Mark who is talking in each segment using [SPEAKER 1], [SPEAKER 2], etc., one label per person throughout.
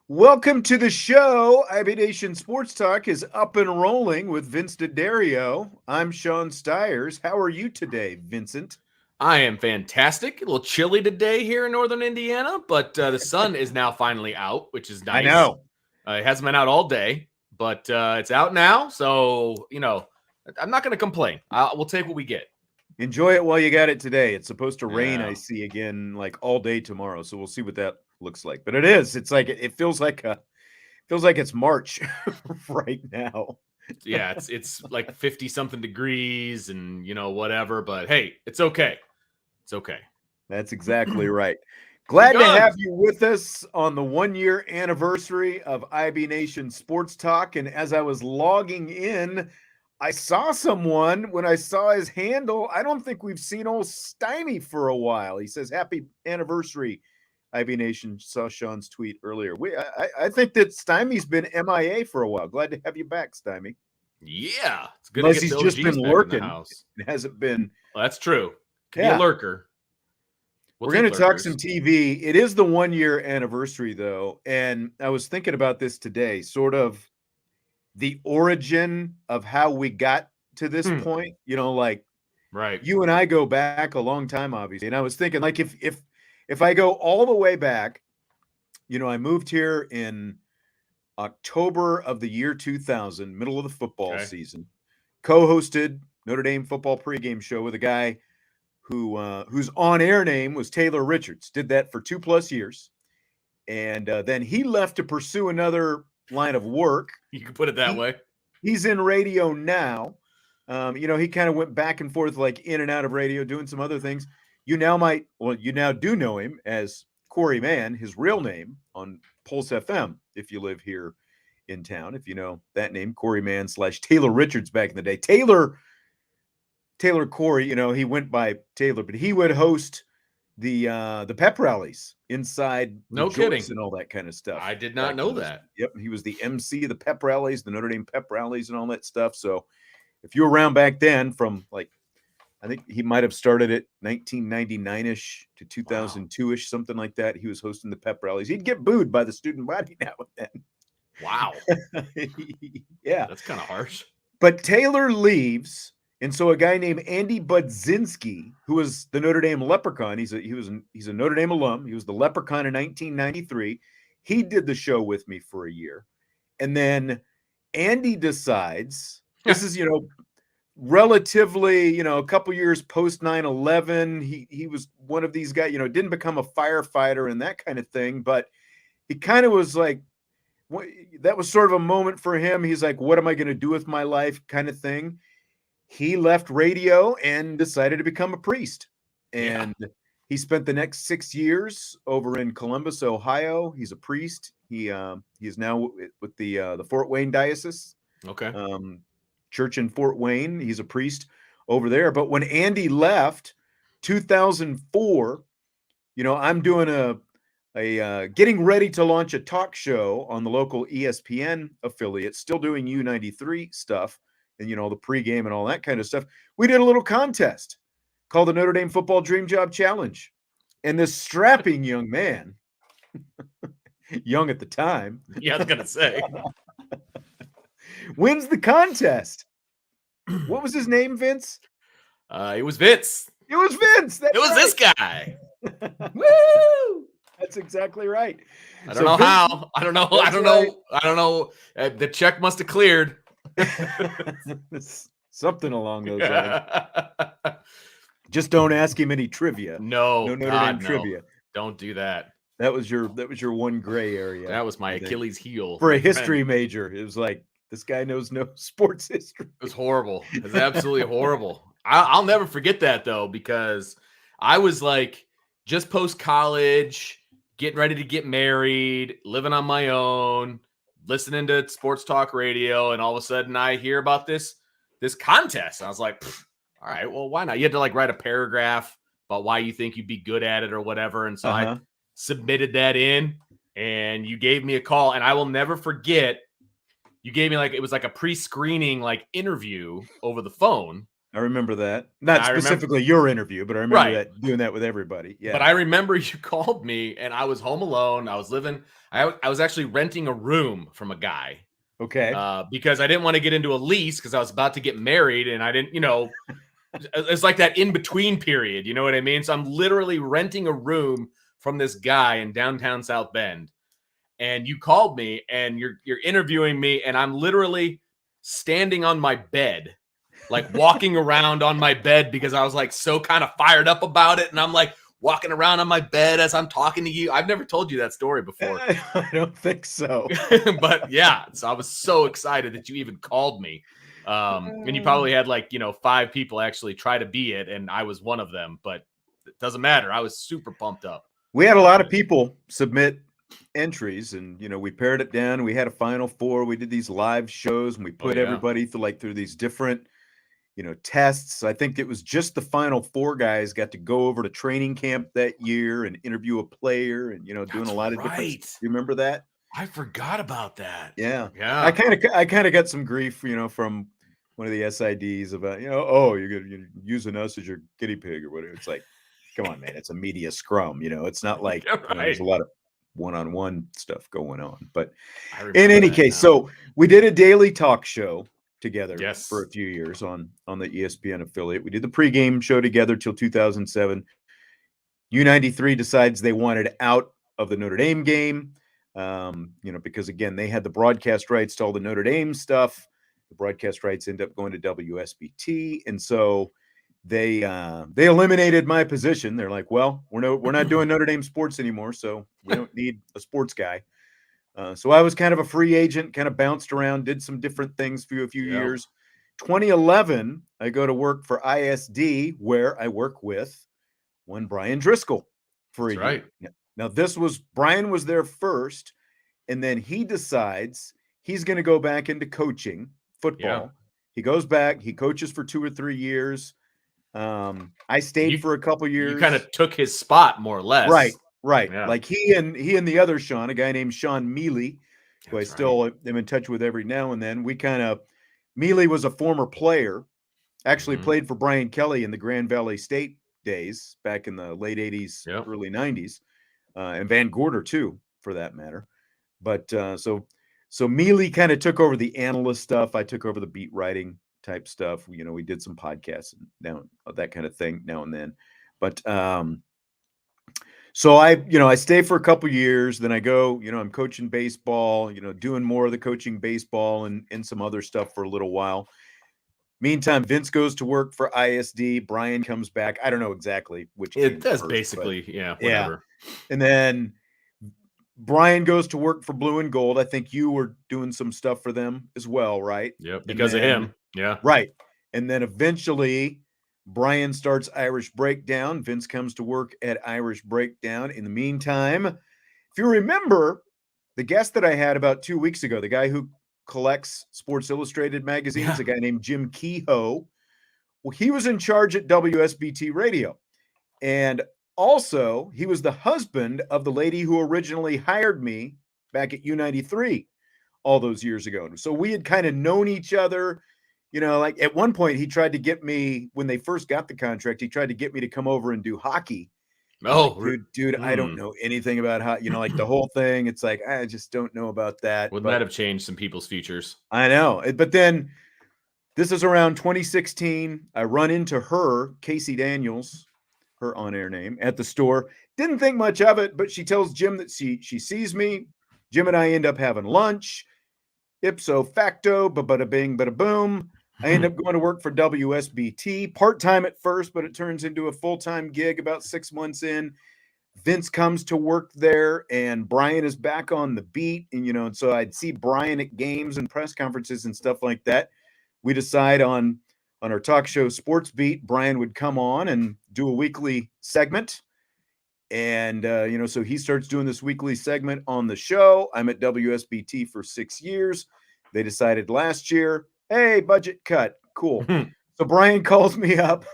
[SPEAKER 1] Welcome to the show. IB Nation Sports Talk is up and rolling with Vince D'Addario. I'm Sean Stiers. How are you today, Vincent?
[SPEAKER 2] I am fantastic. A little chilly today here in northern Indiana, but the sun is now finally out, which is nice.
[SPEAKER 1] I know.
[SPEAKER 2] It hasn't been out all day, but it's out now. So, I'm not going to complain. We'll take what we get.
[SPEAKER 1] Enjoy it while you got it today. It's supposed to rain,
[SPEAKER 2] Yeah.
[SPEAKER 1] I see, again, like all day tomorrow. So we'll see what that looks like. But it is. It's like it feels like it's March right now.
[SPEAKER 2] Yeah, it's like 50 something degrees and whatever, but hey, it's okay. It's okay.
[SPEAKER 1] That's exactly right. Glad to have you with us on the 1-year anniversary of IB Nation Sports Talk. And as I was logging in, I saw someone when I saw his handle. I don't think we've seen old Stymie for a while. He says, "Happy anniversary, IB Nation." Saw Sean's tweet earlier. I think that Stymie's been MIA for a while. Glad to have you back, Stymie.
[SPEAKER 2] Yeah, it's good.
[SPEAKER 1] Unless
[SPEAKER 2] to get
[SPEAKER 1] he's just been lurking. It hasn't been.
[SPEAKER 2] Well, that's true. Could be a lurker.
[SPEAKER 1] We're going to talk some TV. It is the 1-year anniversary, though, and I was thinking about this today. Sort of the origin of how we got to this point.
[SPEAKER 2] Right.
[SPEAKER 1] You and I go back a long time, obviously, and I was thinking, like, if I go all the way back, I moved here in October of the year 2000, middle of the football season, co-hosted Notre Dame football pregame show with a guy whose on-air name was Taylor Richards. Did that for 2+ years, and then he left to pursue another line of work.
[SPEAKER 2] You can put it that way.
[SPEAKER 1] He's in radio now. He kind of went back and forth, like in and out of radio, doing some other things. You now do know him as Corey Mann, his real name on Pulse FM, if you live here in town. If you know that name, Corey Mann / Taylor Richards back in the day. Taylor Corey, he went by Taylor, but he would host the pep rallies inside
[SPEAKER 2] no kidding
[SPEAKER 1] and all that kind of stuff.
[SPEAKER 2] I did not know that.
[SPEAKER 1] Yep, he was the MC of the pep rallies, the Notre Dame pep rallies and all that stuff. So if you were around back then, from like, I think he might have started it 1999-ish to 2002-ish, something like that. He was hosting the pep rallies. He'd get booed by the student body now and then.
[SPEAKER 2] Wow.
[SPEAKER 1] Yeah.
[SPEAKER 2] That's kind of harsh.
[SPEAKER 1] But Taylor leaves, and so a guy named Andy Budzinski, who was the Notre Dame Leprechaun, he's a Notre Dame alum. He was the Leprechaun in 1993. He did the show with me for a year. And then Andy decides, this is, relatively, a couple years post 9/11. He was one of these guys, didn't become a firefighter and that kind of thing, but he kind of was like, that was sort of a moment for him. He's like, what am I going to do with my life kind of thing. He left radio and decided to become a priest. And he spent the next 6 years over in Columbus, Ohio. He's a priest. He is now with the Fort Wayne Diocese.
[SPEAKER 2] Okay.
[SPEAKER 1] Church in Fort Wayne. He's a priest over there. But when Andy left, 2004, I'm doing a getting ready to launch a talk show on the local ESPN affiliate, still doing U93 stuff and, the pregame and all that kind of stuff. We did a little contest called the Notre Dame Football Dream Job Challenge. And this strapping young man, young at the time.
[SPEAKER 2] Yeah, I was going to say.
[SPEAKER 1] Wins the contest. What was his name, Vince?
[SPEAKER 2] It was Vince.
[SPEAKER 1] It was Vince.
[SPEAKER 2] It was this guy.
[SPEAKER 1] Woo! That's exactly right.
[SPEAKER 2] I don't know how. I don't know. I don't know. The check must have cleared.
[SPEAKER 1] Something along those lines. Just don't ask him any trivia.
[SPEAKER 2] No
[SPEAKER 1] Notre Dame trivia.
[SPEAKER 2] Don't do that.
[SPEAKER 1] That was your one gray area.
[SPEAKER 2] That was my Achilles heel.
[SPEAKER 1] For a history major, it was like, this guy knows no sports history.
[SPEAKER 2] It was horrible. It was absolutely horrible. I'll never forget that, though, because I was like just post-college, getting ready to get married, living on my own, listening to sports talk radio, and all of a sudden I hear about this contest. I was like, all right, well, why not? You had to like write a paragraph about why you think you'd be good at it or whatever. And so I submitted that in, and you gave me a call, and I will never forget. You gave me it was like a pre-screening interview over the phone.
[SPEAKER 1] I remember that. Not specifically your interview, but I remember that doing that with everybody. Yeah.
[SPEAKER 2] But I remember you called me, and I was home alone. I was I was actually renting a room from a guy.
[SPEAKER 1] Okay.
[SPEAKER 2] Because I didn't want to get into a lease because I was about to get married, and I didn't, it's like that in-between period. You know what I mean? So I'm literally renting a room from this guy in downtown South Bend. And you called me, and you're interviewing me, and I'm literally standing on my bed, like walking around on my bed because I was like so kind of fired up about it. And I'm like walking around on my bed as I'm talking to you. I've never told you that story before.
[SPEAKER 1] I don't think so.
[SPEAKER 2] But yeah, so I was so excited that you even called me. And you probably had 5 people actually try to be it, and I was one of them, but it doesn't matter. I was super pumped up.
[SPEAKER 1] We had a lot of people submit entries, and we pared it down. We had a final 4. We did these live shows, and we put everybody through these different tests. I think it was just the final 4 guys got to go over to training camp that year and interview a player, and doing a lot of different. You remember that?
[SPEAKER 2] I forgot about that.
[SPEAKER 1] Yeah. I kind of got some grief, from one of the SIDs about, oh, you're using us as your guinea pig or whatever. It's like, come on, man, it's a media scrum. It's not like there's a lot of one-on-one stuff going on. But in any case, so we did a daily talk show together for a few years on the ESPN affiliate. We did the pregame show together till 2007. U93 decides they wanted out of the Notre Dame game, because again, they had the broadcast rights to all the Notre Dame stuff. The broadcast rights end up going to WSBT, and so they eliminated my position. They're like, well, we're not doing Notre Dame sports anymore, so we don't need a sports guy. So I was kind of a free agent, kind of bounced around, did some different things for a few years. 2011, I go to work for ISD, where I work with one Brian Driscoll for a year. Now, Brian was there first, and then he decides he's going to go back into coaching football. He goes back, he coaches for 2 or 3 years. I stayed for a couple years.
[SPEAKER 2] You kind of took his spot, more or less.
[SPEAKER 1] Right. Yeah. Like he and the other Sean, a guy named Sean Mealy, who I still am in touch with every now and then. Mealy was a former player, actually played for Brian Kelly in the Grand Valley State days back in the late 80s, early 90s, and Van Gorder too, for that matter. But so Mealy kind of took over the analyst stuff. I took over the beat writing type stuff. We did some podcasts now, that kind of thing now and then. But so I stay for a couple years, then I go, I'm coaching baseball, doing more of the coaching baseball and some other stuff for a little while. Meantime, Vince goes to work for ISD. Brian comes back. I don't know exactly which.
[SPEAKER 2] It does basically, whatever.
[SPEAKER 1] Yeah. And then Brian goes to work for Blue and Gold. I think you were doing some stuff for them as well, right?
[SPEAKER 2] Yep, because of him. Yeah.
[SPEAKER 1] Right. And then eventually Brian starts Irish Breakdown. Vince comes to work at Irish Breakdown. In the meantime, if you remember the guest that I had about 2 weeks ago, the guy who collects Sports Illustrated magazines, a guy named Jim Kehoe. Well, he was in charge at WSBT Radio. And also, he was the husband of the lady who originally hired me back at U93 all those years ago. So we had kind of known each other. Like at one point he tried to get me, when they first got the contract, he tried to get me to come over and do hockey.
[SPEAKER 2] Oh,
[SPEAKER 1] dude, I don't know anything about hockey. Like the whole thing. It's like, I just don't know about that.
[SPEAKER 2] Wouldn't that have changed some people's futures?
[SPEAKER 1] I know. But then this is around 2016. I run into her, Casey Daniels, her on-air name, at the store. Didn't think much of it, but she tells Jim that she sees me. Jim and I end up having lunch. Ipso facto, bada bing, bada boom. I end up going to work for WSBT, part-time at first, but it turns into a full-time gig about 6 months in. Vince comes to work there, and Brian is back on the beat. And so I'd see Brian at games and press conferences and stuff like that. We decide on our talk show Sports Beat, Brian would come on and do a weekly segment. And, so he starts doing this weekly segment on the show. I'm at WSBT for 6 years. They decided last year, hey, budget cut. Cool. So Brian calls me up,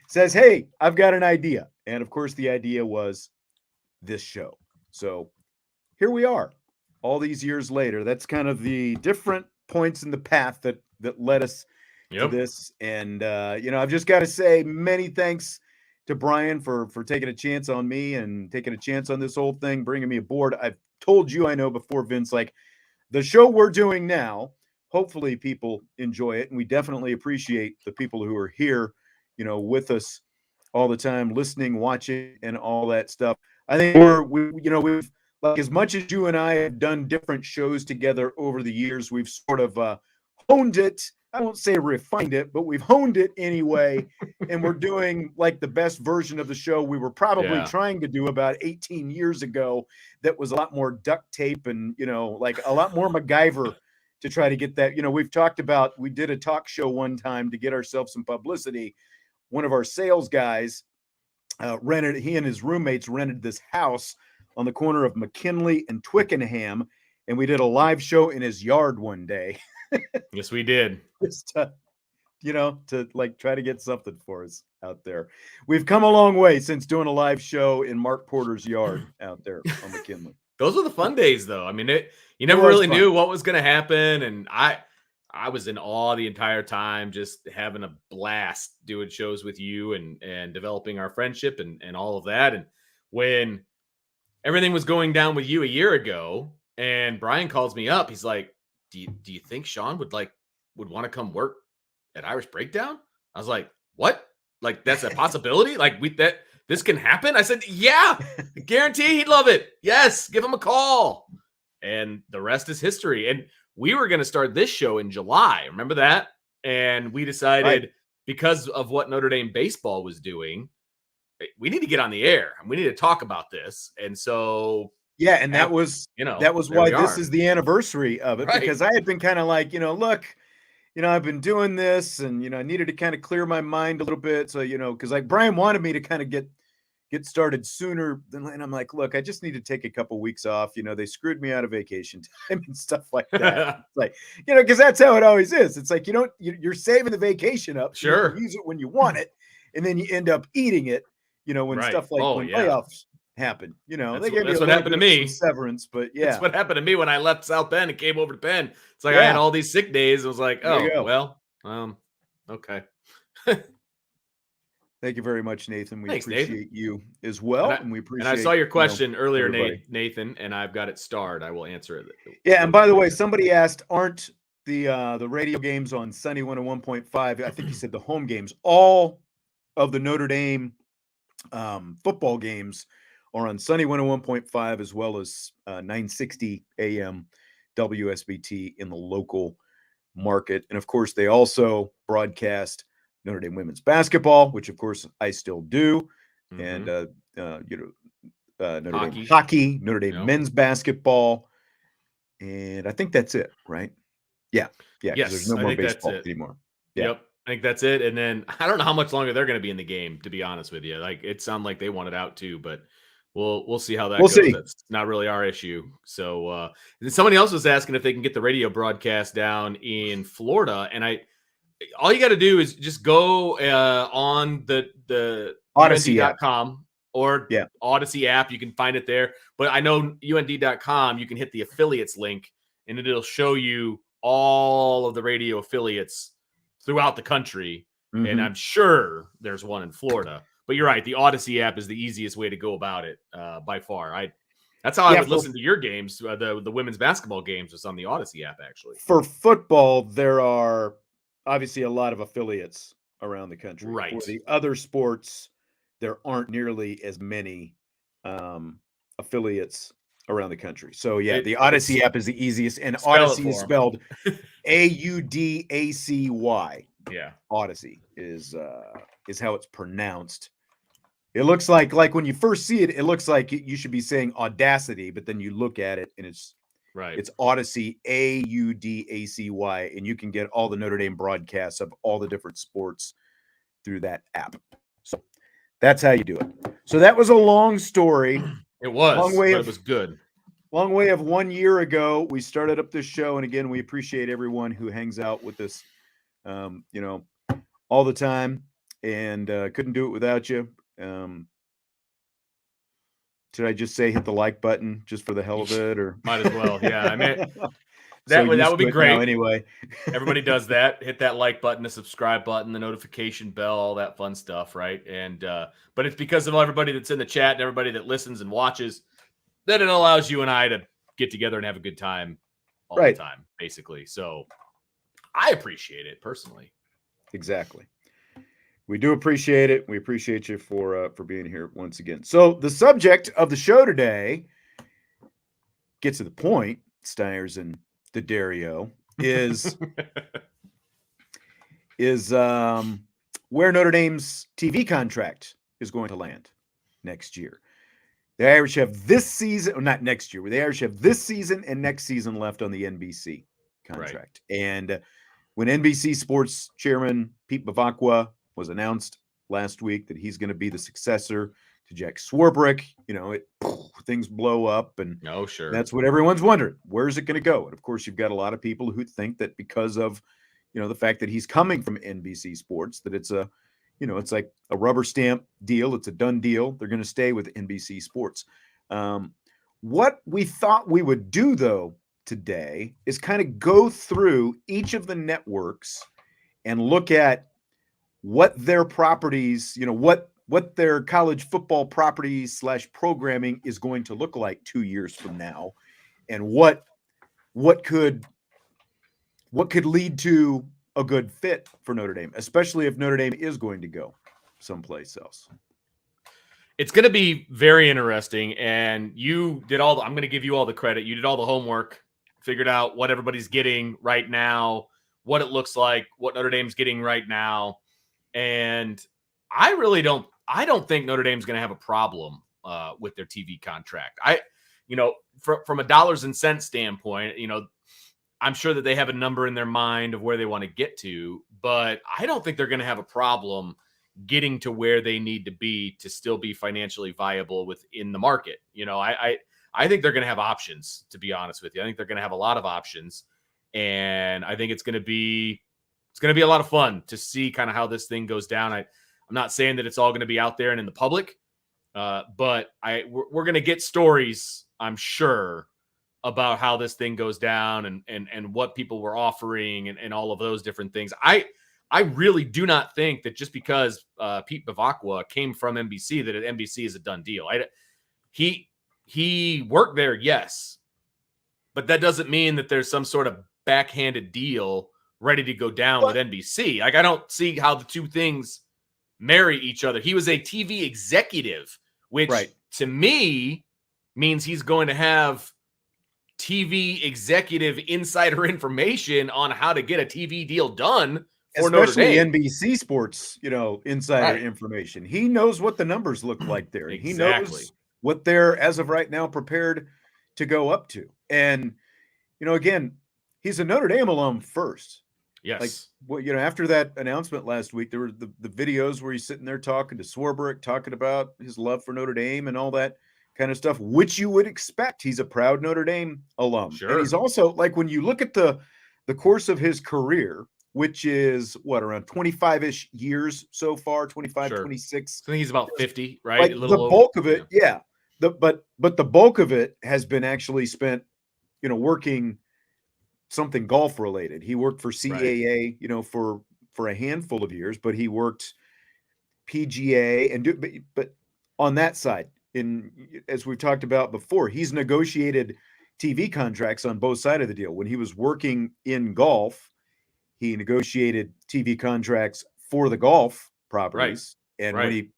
[SPEAKER 1] says, hey, I've got an idea. And of course, the idea was this show. So here we are all these years later. That's kind of the different points in the path that led us to this. And, I've just got to say many thanks to Brian for taking a chance on me and taking a chance on this whole thing, bringing me aboard. I've told you, I know before, Vince, like the show we're doing now, hopefully people enjoy it. And we definitely appreciate the people who are here, with us all the time, listening, watching, and all that stuff. I think we've like, as much as you and I have done different shows together over the years, we've sort of honed it. I won't say refined it, but we've honed it anyway. And we're doing like the best version of the show we were probably trying to do about 18 years ago. That was a lot more duct tape and, like a lot more MacGyver to try to get that. We've talked about, we did a talk show one time to get ourselves some publicity. One of our sales guys he and his roommates rented this house on the corner of McKinley and Twickenham. And we did a live show in his yard one day.
[SPEAKER 2] Yes, we did.
[SPEAKER 1] Just to like try to get something for us out there. We've come a long way since doing a live show in Mark Porter's yard out there on McKinley.
[SPEAKER 2] Those were the fun days, though. I mean, you never really knew what was going to happen, and I was in awe the entire time, just having a blast doing shows with you and developing our friendship and all of that. And when everything was going down with you a year ago, and Brian calls me up, he's like, do you think Sean would want to come work at Irish Breakdown? I was like, what? Like, that's a possibility? Like, this can happen? I said, yeah, guarantee he'd love it. Yes, give him a call. And the rest is history. And we were going to start this show in July. Remember that? And we decided, because of what Notre Dame baseball was doing, we need to get on the air and we need to talk about this. And so,
[SPEAKER 1] yeah, and that was why this is the anniversary of it, because I had been kind of like, look, I've been doing this, and I needed to kind of clear my mind a little bit. So, because like Brian wanted me to kind of get started sooner than, and I'm like, look, I just need to take a couple weeks off. They screwed me out of vacation time and stuff like that. It's like, because that's how it always is. It's like you're saving the vacation up, so you can use it when you want it, and then you end up eating it. When stuff like playoffs happen,
[SPEAKER 2] that's what happened to me.
[SPEAKER 1] Severance, but
[SPEAKER 2] that's what happened to me when I left South Bend and came over to Penn. It's like I had all these sick days. I was like, okay.
[SPEAKER 1] Thank you very much, Nathan.
[SPEAKER 2] Thanks,
[SPEAKER 1] appreciate
[SPEAKER 2] Nathan.
[SPEAKER 1] you as well, and we appreciate.
[SPEAKER 2] And I saw your question earlier, Nathan, and I've got it starred. I will answer it.
[SPEAKER 1] Yeah, and by the way, somebody asked, aren't the radio games on Sunny 101.5? I think he said the home games. All of the Notre Dame football games are on Sunny 101.5 as well as 960 AM WSBT in the local market. And of course, they also broadcast Notre Dame women's basketball, which of course I still do. And, Notre Dame hockey, Notre Dame men's basketball. And I think that's it, right? Yeah. Yeah.
[SPEAKER 2] Yes,
[SPEAKER 1] there's no more baseball anymore. Yeah.
[SPEAKER 2] Yep. I think that's it. And then I don't know how much longer they're going to be in the game, to be honest with you. Like, it sounded like they wanted out too, but we'll see how that goes.
[SPEAKER 1] See.
[SPEAKER 2] That's not really our issue. So somebody else was asking if they can get the radio broadcast down in Florida. And all you got to do is just go on the Odyssey.com or Odyssey app. You can find it there. But I know UND.com, you can hit the affiliates link and it'll show you all of the radio affiliates throughout the country. And I'm sure there's one in Florida. But you're right. The Odyssey app is the easiest way to go about it by far. That's how I would listen to your games. The women's basketball games was on the Odyssey app, actually.
[SPEAKER 1] For football, there are obviously a lot of affiliates around the country.
[SPEAKER 2] Right.
[SPEAKER 1] For the other sports, there aren't nearly as many affiliates around the country. So the Odyssey app is the easiest, and Odyssey is spelled Audacy.
[SPEAKER 2] Yeah.
[SPEAKER 1] Odyssey is how it's pronounced. It looks like when you first see it, it looks like you should be saying Audacity, but then you look at it and it's
[SPEAKER 2] right.
[SPEAKER 1] It's Odyssey, Audacy, and you can get all the Notre Dame broadcasts of all the different sports through that app. So that's how you do it. So that was a long story.
[SPEAKER 2] It
[SPEAKER 1] Long
[SPEAKER 2] was,
[SPEAKER 1] way
[SPEAKER 2] but it
[SPEAKER 1] of
[SPEAKER 2] was good.
[SPEAKER 1] long way of 1 year ago. We started up this show, and again, we appreciate everyone who hangs out with us, you know, all the time. And couldn't do it without you. Um, Should I just say hit the like button just for the hell of it, or
[SPEAKER 2] Might as well. Yeah, I mean
[SPEAKER 1] so
[SPEAKER 2] that
[SPEAKER 1] used
[SPEAKER 2] would be
[SPEAKER 1] to it now
[SPEAKER 2] great.
[SPEAKER 1] anyway?
[SPEAKER 2] Everybody does that. Hit that like button, the subscribe button, the notification bell, all that fun stuff, right? And but it's because of everybody that's in the chat and everybody that listens and watches that it allows you and I to get together and have a good time all the
[SPEAKER 1] Right.
[SPEAKER 2] time, basically. So I appreciate it personally.
[SPEAKER 1] Exactly. We do appreciate it. We appreciate you for being here once again. So the subject of the show today, get to the point, Steyers and D'Addario, is where Notre Dame's TV contract is going to land next year. The Irish have this season, or not next year, the Irish have this season and next season left on the NBC contract. Right. And when NBC Sports chairman Pete Bevacqua was announced last week that he's going to be the successor to Jack Swarbrick, things blow up, and
[SPEAKER 2] sure,
[SPEAKER 1] that's what everyone's wondering. Where's it going to go? And of course, you've got a lot of people who think that because of the fact that he's coming from NBC Sports, that it's a it's like a rubber stamp deal. It's a done deal. They're going to stay with NBC Sports. What we thought we would do, though, today is kind of go through each of the networks and look at what their properties, what their college football properties / programming is going to look like 2 years from now, and what could lead to a good fit for Notre Dame, especially if Notre Dame is going to go someplace else.
[SPEAKER 2] It's going to be very interesting. And you did I'm going to give you all the credit. You did all the homework, figured out what everybody's getting right now, what it looks like, what Notre Dame's getting right now. And I don't think Notre Dame's going to have a problem with their TV contract. From a dollars and cents standpoint, I'm sure that they have a number in their mind of where they want to get to, but I don't think they're going to have a problem getting to where they need to be to still be financially viable within the market. I think they're going to have options, to be honest with you. I think they're going to have a lot of options, and I think it's going to be a lot of fun to see kind of how this thing goes down. I'm not saying that it's all going to be out there and in the public, but we're going to get stories, I'm sure, about how this thing goes down and what people were offering and all of those different things. I really do not think that just because Pete Bevacqua came from NBC that NBC is a done deal. He worked there, yes, but that doesn't mean that there's some sort of backhanded deal ready to go down with NBC. Like, I don't see how the two things marry each other. He was a TV executive, which to me means he's going to have TV executive insider information on how to get a TV deal done for
[SPEAKER 1] especially
[SPEAKER 2] Notre Dame.
[SPEAKER 1] NBC Sports, insider information. He knows what the numbers look like there.
[SPEAKER 2] Exactly.
[SPEAKER 1] He knows what they're, as of right now, prepared to go up to. And, again, he's a Notre Dame alum first.
[SPEAKER 2] Yes.
[SPEAKER 1] Like, after that announcement last week, there were the videos where he's sitting there talking to Swarbrick, talking about his love for Notre Dame and all that kind of stuff, which you would expect. He's a proud Notre Dame alum.
[SPEAKER 2] Sure.
[SPEAKER 1] And he's also, like, when you look at the course of his career, which is around 25-ish years so far, 25, 26.
[SPEAKER 2] I think he's about 50, right?
[SPEAKER 1] Like, the bulk of it, yeah. But the bulk of it has been actually spent, working something golf related. He worked for CAA, for a handful of years, but he worked PGA but on that side, as we've talked about before, he's negotiated TV contracts on both sides of the deal. When he was working in golf, he negotiated TV contracts for the golf properties. And when he,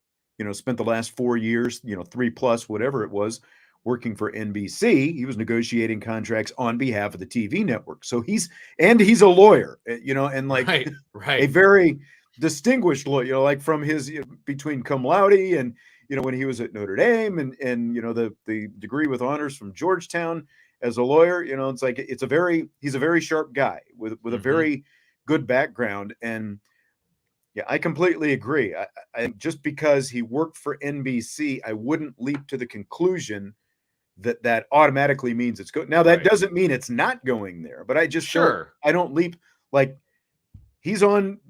[SPEAKER 1] spent the last 4 years, 3+, whatever it was, working for NBC, he was negotiating contracts on behalf of the TV network. So he's a lawyer, and like a very distinguished lawyer, like from his between cum laude and, when he was at Notre Dame and the degree with honors from Georgetown as a lawyer, it's like, he's a very sharp guy with a very good background. And, Yeah, I completely agree. I just because he worked for NBC, I wouldn't leap to the conclusion that that automatically means it's good. Now that
[SPEAKER 2] Right.
[SPEAKER 1] doesn't mean it's not going there, but I just don't.
[SPEAKER 2] Sure.
[SPEAKER 1] I don't leap like he's on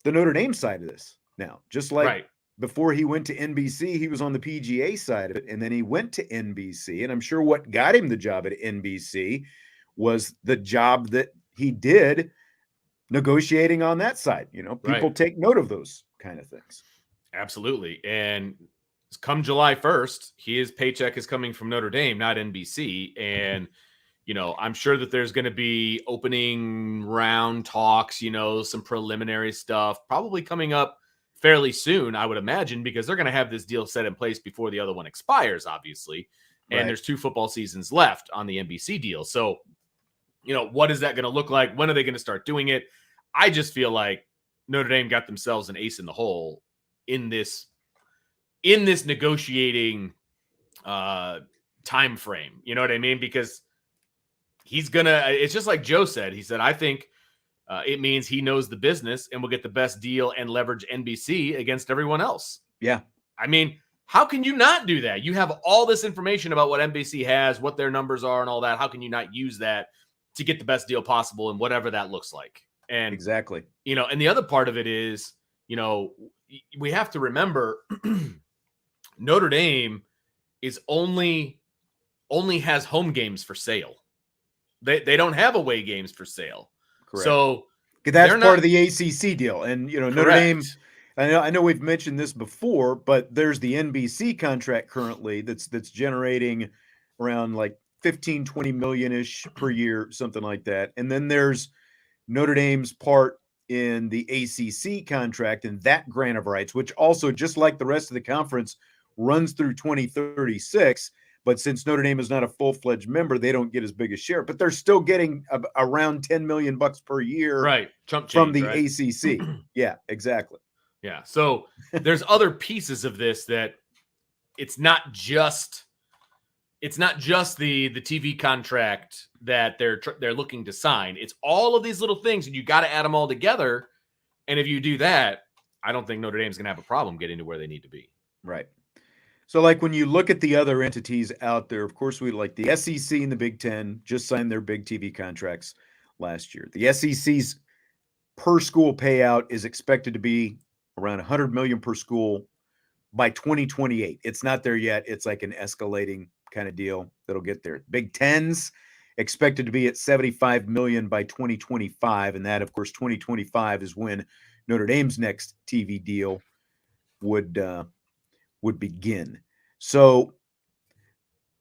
[SPEAKER 1] the Notre Dame side of this now, just like
[SPEAKER 2] Right.
[SPEAKER 1] before he went to NBC, he was on the PGA side of it, and then he went to NBC. And I'm sure what got him the job at NBC was the job that he did negotiating on that side. You know,
[SPEAKER 2] Right.
[SPEAKER 1] people take note of those kind of things.
[SPEAKER 2] Absolutely. And come July 1st, his paycheck is coming from Notre Dame, not NBC. And, I'm sure that there's going to be opening round talks, some preliminary stuff probably coming up fairly soon, I would imagine, because they're going to have this deal set in place before the other one expires, obviously. And
[SPEAKER 1] Right.
[SPEAKER 2] there's 2 football seasons left on the NBC deal. So, what is that going to look like? When are they going to start doing it? I just feel like Notre Dame got themselves an ace in the hole in this negotiating time frame. You know what I mean? Because it's just like Joe said. He said, I think it means he knows the business and will get the best deal and leverage NBC against everyone else.
[SPEAKER 1] Yeah.
[SPEAKER 2] I mean, how can you not do that? You have all this information about what NBC has, what their numbers are and all that. How can you not use that to get the best deal possible and whatever that looks like? And
[SPEAKER 1] Exactly.
[SPEAKER 2] and the other part of it is, we have to remember Notre Dame is only has home games for sale. They don't have away games for sale.
[SPEAKER 1] Correct.
[SPEAKER 2] So
[SPEAKER 1] that's part of the ACC deal. And Notre Dame, I know we've mentioned this before, but there's the NBC contract currently that's generating around like 15, 20 million-ish per year, something like that. And then there's Notre Dame's part in the ACC contract and that grant of rights, which also, just like the rest of the conference, runs through 2036. But since Notre Dame is not a full-fledged member, they don't get as big a share. But they're still getting around $10 million per year,
[SPEAKER 2] right? Chump change,
[SPEAKER 1] from the
[SPEAKER 2] right?
[SPEAKER 1] ACC. Yeah, exactly.
[SPEAKER 2] Yeah. So there's other pieces of this that it's not just the TV contract that they're looking to sign. It's all of these little things, and you got to add them all together. And if you do that, I don't think Notre Dame's going to have a problem getting to where they need to be.
[SPEAKER 1] Right. So, like, when you look at the other entities out there, of course, we like the SEC and the Big Ten just signed their big TV contracts last year. The SEC's per school payout is expected to be around $100 million per school by 2028. It's not there yet. It's like an escalating kind of deal that'll get there. Big Ten's expected to be at $75 million by 2025, and that, of course, 2025 is when Notre Dame's next TV deal would begin. So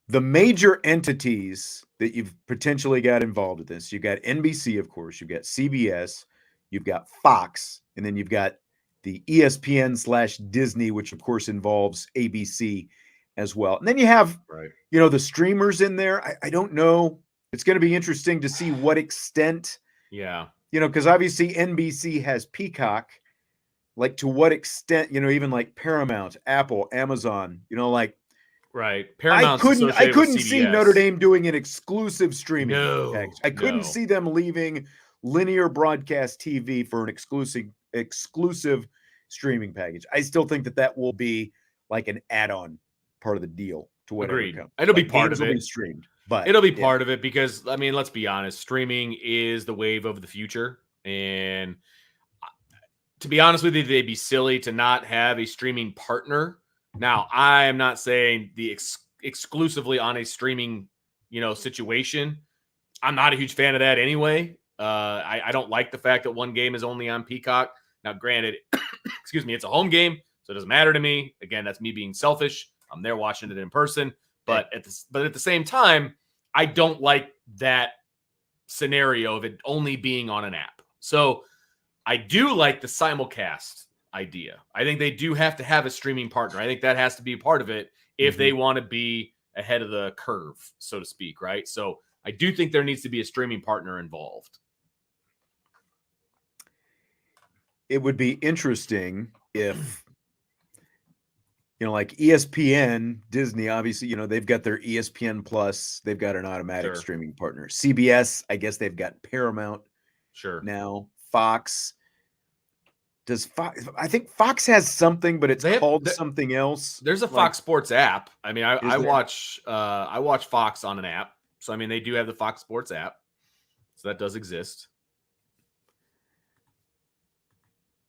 [SPEAKER 1] the major entities that you've potentially got involved with this, you've got NBC, of course, you've got CBS, you've got Fox, and then you've got the ESPN/Disney, which of course involves ABC as well. And then you have, the streamers in there. I don't know. It's going to be interesting to see what extent.
[SPEAKER 2] Yeah.
[SPEAKER 1] Because obviously NBC has Peacock. Like, to what extent, even like Paramount, Apple, Amazon,
[SPEAKER 2] right.
[SPEAKER 1] Paramount's I couldn't see Notre Dame doing an exclusive streaming package. I couldn't see them leaving linear broadcast TV for an exclusive streaming package. I still think that will be like an add-on part of the deal to whatever comes.
[SPEAKER 2] It'll be part of it.
[SPEAKER 1] Be streamed, but
[SPEAKER 2] it'll be part of it because, I mean, let's be honest, streaming is the wave of the future. And to be honest with you, they'd be silly to not have a streaming partner. Now, I am not saying the exclusively on a streaming, situation. I'm not a huge fan of that anyway. I don't like the fact that one game is only on Peacock. Now, granted, excuse me, it's a home game, so it doesn't matter to me. Again, that's me being selfish. I'm there watching it in person. But at the same time, I don't like that scenario of it only being on an app. So I do like the simulcast idea. I think they do have to have a streaming partner. I think that has to be a part of it if they want to be ahead of the curve, so to speak, right? So I do think there needs to be a streaming partner involved.
[SPEAKER 1] It would be interesting if, like ESPN, Disney, obviously, they've got their ESPN Plus. They've got an automatic streaming partner. CBS, I guess they've got Paramount.
[SPEAKER 2] Sure.
[SPEAKER 1] Now, Fox. does Fox? I think Fox has something, but it's
[SPEAKER 2] They have
[SPEAKER 1] called something else.
[SPEAKER 2] there's a
[SPEAKER 1] Like,
[SPEAKER 2] Fox Sports app. I mean,
[SPEAKER 1] is there?
[SPEAKER 2] I watch Fox on an app. So I mean, they do have the Fox Sports app. So that does exist.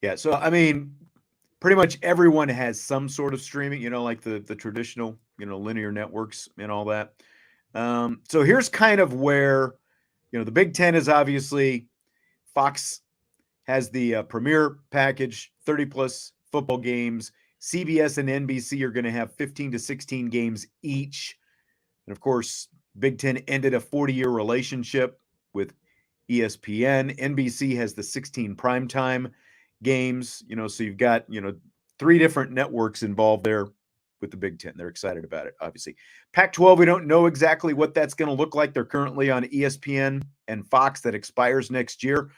[SPEAKER 1] Yeah. So I mean, pretty much everyone has some sort of streaming. Like the traditional, linear networks and all that. So here's kind of where, the Big Ten is obviously Fox has the premier package, 30 plus football games. CBS and NBC are going to have 15 to 16 games each. And of course, Big Ten ended a 40-year relationship with ESPN. NBC has the 16 primetime games, so you've got, 3 different networks involved there with the Big Ten. They're excited about it, obviously. Pac-12, we don't know exactly what that's going to look like. They're currently on ESPN and Fox. That expires next year.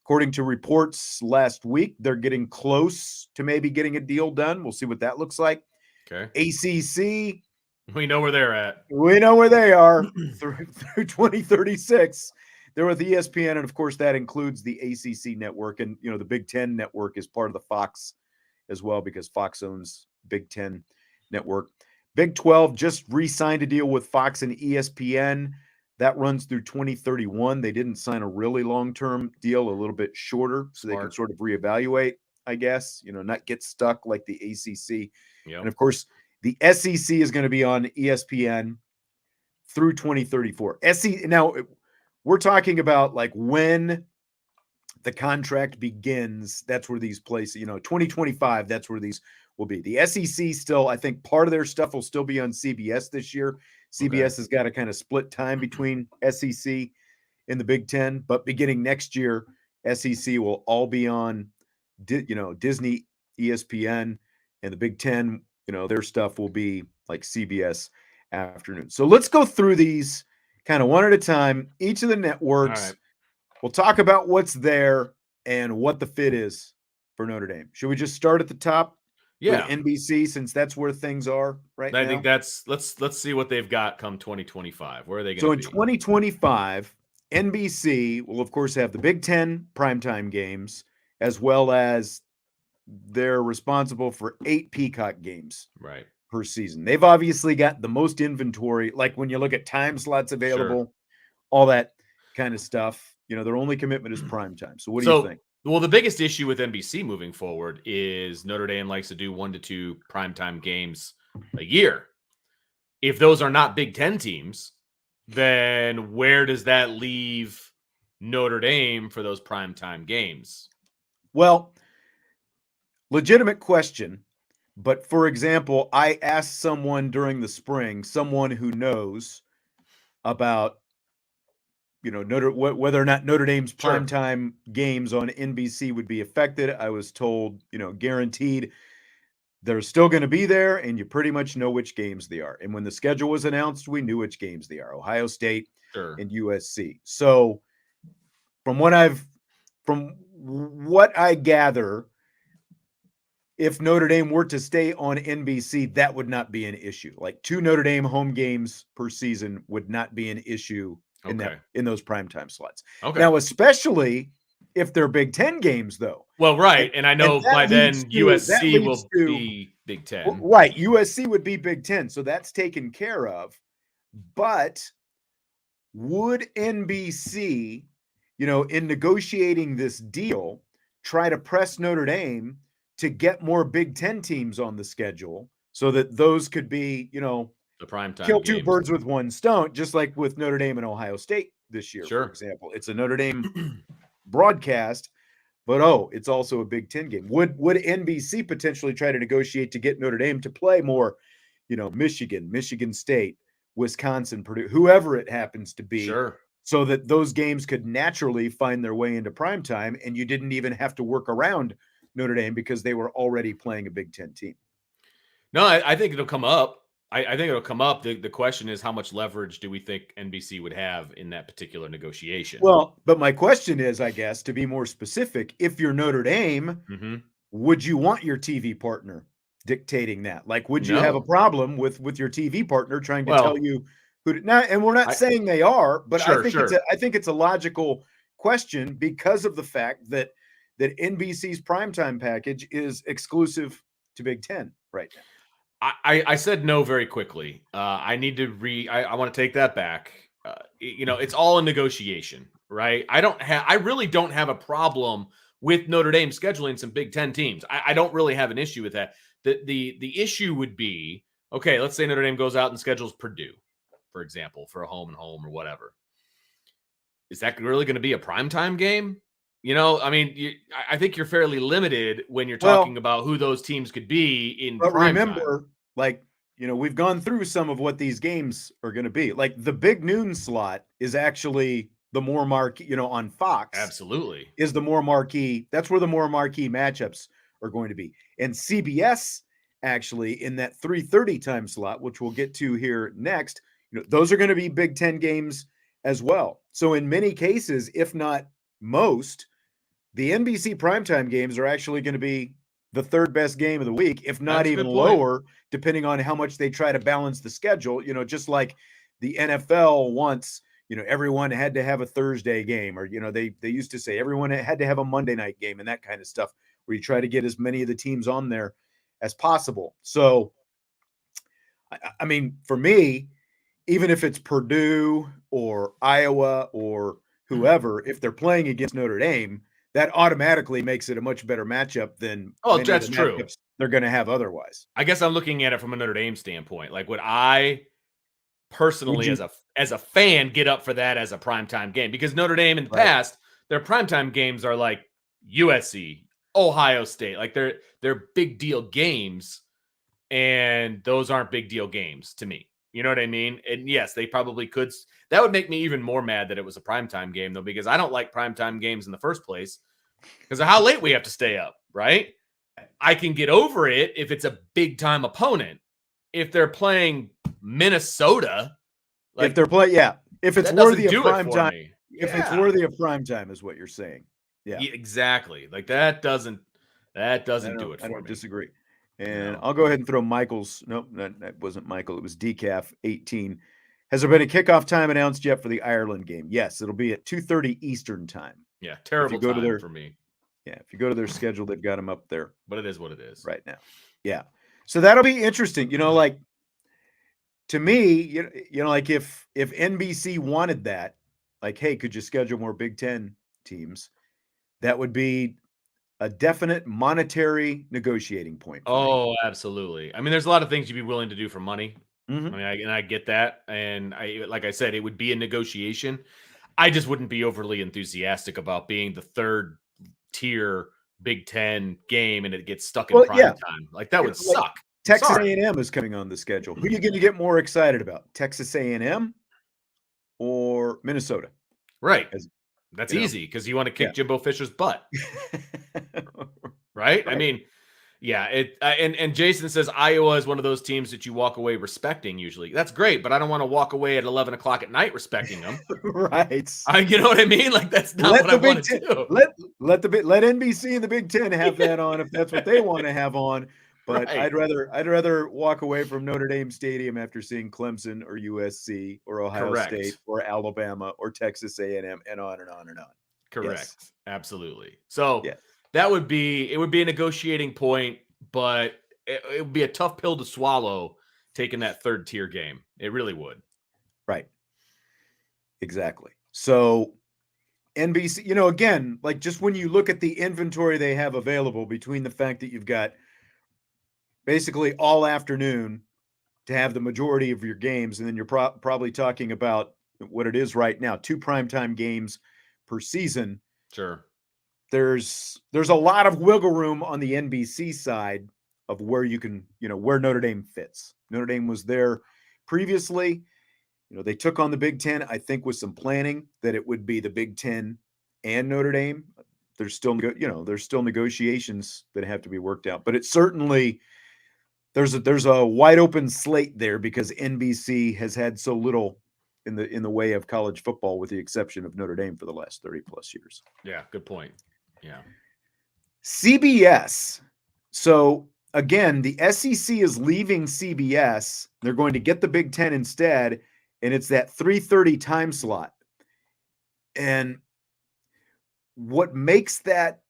[SPEAKER 1] According to reports last week, they're getting close to maybe getting a deal done. We'll see what that looks like.
[SPEAKER 2] Okay.
[SPEAKER 1] ACC,
[SPEAKER 2] We know where they're at.
[SPEAKER 1] we know where they are through 2036. They're with ESPN, and of course, that includes the ACC network. And, the Big Ten network is part of the Fox as well, because Fox owns Big Ten network. Big 12 just re-signed a deal with Fox and ESPN. That runs through 2031. They didn't sign a really long-term deal, a little bit shorter, so they can sort of reevaluate, I guess, not get stuck like the ACC.
[SPEAKER 2] Yep.
[SPEAKER 1] And of course, the SEC is going to be on ESPN through 2034. Now, we're talking about like when the contract begins. That's where these places, 2025, that's where these will be. The SEC still, I think part of their stuff will still be on CBS this year. CBS has got to kind of split time between SEC and the Big Ten, but beginning next year, SEC will all be on, Disney, ESPN, and the Big Ten, their stuff will be like CBS afternoon. So let's go through these kind of one at a time. Each of the networks,
[SPEAKER 2] right.
[SPEAKER 1] We'll talk about what's there and what the fit is for Notre Dame. Should we just start at the top?
[SPEAKER 2] Yeah.
[SPEAKER 1] With NBC, since that's where things are right now.
[SPEAKER 2] I think let's see what they've got come 2025. Where are they going to
[SPEAKER 1] So in
[SPEAKER 2] be?
[SPEAKER 1] 2025, NBC will, of course, have the Big Ten primetime games, as well as they're responsible for 8 Peacock games per season. They've obviously got the most inventory, like when you look at time slots available, all that kind of stuff. Their only commitment is primetime. So what do you think?
[SPEAKER 2] Well, the biggest issue with NBC moving forward is Notre Dame likes to do 1 to 2 primetime games a year. If those are not Big Ten teams, then where does that leave Notre Dame for those primetime games?
[SPEAKER 1] Well, legitimate question. But for example, I asked someone during the spring, someone who knows about, whether or not Notre Dame's primetime games on NBC would be affected. I was told, guaranteed they're still going to be there, and you pretty much know which games they are. And when the schedule was announced, we knew which games they are: Ohio State and USC. So from what I gather, if Notre Dame were to stay on NBC, that would not be an issue. Like 2 Notre Dame home games per season would not be an issue in those primetime slots. Now, especially if they're Big Ten games, though.
[SPEAKER 2] Well, right. And I know by then USC will be Big Ten.
[SPEAKER 1] Right. USC would be Big Ten. So that's taken care of. But would NBC, in negotiating this deal, try to press Notre Dame to get more Big Ten teams on the schedule so that those could be,
[SPEAKER 2] the primetime
[SPEAKER 1] kill
[SPEAKER 2] games.
[SPEAKER 1] 2 birds with one stone, just like with Notre Dame and Ohio State this year, for example. It's a Notre Dame broadcast, but it's also a Big Ten game. Would NBC potentially try to negotiate to get Notre Dame to play more, Michigan State, Wisconsin, Purdue, whoever it happens to be, so that those games could naturally find their way into primetime and you didn't even have to work around Notre Dame because they were already playing a Big Ten team?
[SPEAKER 2] No, I think it'll come up. I think it'll come up. The question is, how much leverage do we think NBC would have in that particular negotiation?
[SPEAKER 1] Well, but my question is, I guess, to be more specific, if you're Notre Dame, would you want your TV partner dictating that? Like, would you have a problem with your TV partner trying to tell you who to, now? And we're not saying they are, but I think it's a logical question because of the fact that that NBC's primetime package is exclusive to Big Ten right now.
[SPEAKER 2] I said no very quickly. I need to I want to take that back. It's all a negotiation, right? I really don't have a problem with Notre Dame scheduling some Big Ten teams. I don't really have an issue with that. The issue would be, okay, let's say Notre Dame goes out and schedules Purdue, for example, for a home and home or whatever. Is that really going to be a primetime game? I mean, I think you're fairly limited when you're talking about who those teams could be in
[SPEAKER 1] but
[SPEAKER 2] primetime.
[SPEAKER 1] Remember, we've gone through some of what these games are going to be. Like the big noon slot is actually the more marquee, on Fox.
[SPEAKER 2] Absolutely.
[SPEAKER 1] Is the more marquee. That's where the more marquee matchups are going to be. And CBS actually in that 3:30 time slot, which we'll get to here next, those are going to be Big Ten games as well. So in many cases, if not most, the NBC primetime games are actually going to be the third best game of the week, if not even lower, depending on how much they try to balance the schedule. Just like the NFL once, everyone had to have a Thursday game, or, they used to say everyone had to have a Monday night game and that kind of stuff, where you try to get as many of the teams on there as possible. So, I mean, for me, even if it's Purdue or Iowa or whoever, if they're playing against Notre Dame, that automatically makes it a much better matchup than
[SPEAKER 2] that's true.
[SPEAKER 1] They're going to have otherwise.
[SPEAKER 2] I guess I'm looking at it from a Notre Dame standpoint. Like, would I personally, as a fan, get up for that as a primetime game? Because Notre Dame in the past, their primetime games are like USC, Ohio State. Like they're big deal games, and those aren't big deal games to me. You know what I mean? And yes, they probably could. That would make me even more mad that it was a primetime game, though, because I don't like primetime games in the first place because of how late we have to stay up, right? I can get over it if it's a big time opponent. If they're playing Minnesota,
[SPEAKER 1] if they're playing, if it's worthy of prime time, if it's worthy of prime time, is what you're saying. Yeah,
[SPEAKER 2] exactly. Like that doesn't do it for me.
[SPEAKER 1] I don't disagree. And I'll go ahead and throw Michael's. Nope, that wasn't Michael. It was Decaf 18. Has there been a kickoff time announced yet for the Ireland game? Yes, it'll be at 2:30 Eastern time.
[SPEAKER 2] Yeah, terrible time for me.
[SPEAKER 1] Yeah, if you go to their schedule, they've got them up there.
[SPEAKER 2] But it is what it is
[SPEAKER 1] right now. Yeah, so that'll be interesting. Like to me, like if NBC wanted that, like, hey, could you schedule more Big Ten teams? That would be a definite monetary negotiating point.
[SPEAKER 2] Oh, absolutely. I mean, there's a lot of things you'd be willing to do for money. Mm-hmm. I mean, I get that. And like I said, it would be a negotiation. I just wouldn't be overly enthusiastic about being the third tier Big Ten game and it gets stuck in prime time. Like that would suck.
[SPEAKER 1] Texas A&M is coming on the schedule. Who are you going to get more excited about? Texas A&M or Minnesota?
[SPEAKER 2] Right. That's easy because you want to kick Jimbo Fisher's butt. Right? I mean, and Jason says Iowa is one of those teams that you walk away respecting usually. That's great, but I don't want to walk away at 11 o'clock at night respecting them.
[SPEAKER 1] Right.
[SPEAKER 2] You know what I mean? Like that's not what I want to do.
[SPEAKER 1] Let NBC and the Big Ten have that on if that's what they want to have on. But I'd rather walk away from Notre Dame Stadium after seeing Clemson or USC or Ohio State or Alabama or Texas A&M and on and on and on.
[SPEAKER 2] Correct. Yes. Absolutely. So it would be a negotiating point, but it would be a tough pill to swallow taking that third tier game. It really would.
[SPEAKER 1] Right. Exactly. So NBC, again, like just when you look at the inventory they have available between the fact that you've got basically all afternoon to have the majority of your games, and then you're probably talking about what it is right now, 2 primetime games per season.
[SPEAKER 2] Sure.
[SPEAKER 1] There's a lot of wiggle room on the NBC side of where you can, where Notre Dame fits. Notre Dame was there previously. They took on the Big Ten, I think, with some planning that it would be the Big Ten and Notre Dame. There's still, there's still negotiations that have to be worked out, but it's certainly there's a wide open slate there because NBC has had so little in the way of college football, with the exception of Notre Dame for the last 30 plus years.
[SPEAKER 2] Yeah, good point. Yeah.
[SPEAKER 1] CBS. So again, the SEC is leaving CBS. They're going to get the Big Ten instead, and it's that 3:30 time slot. And what makes that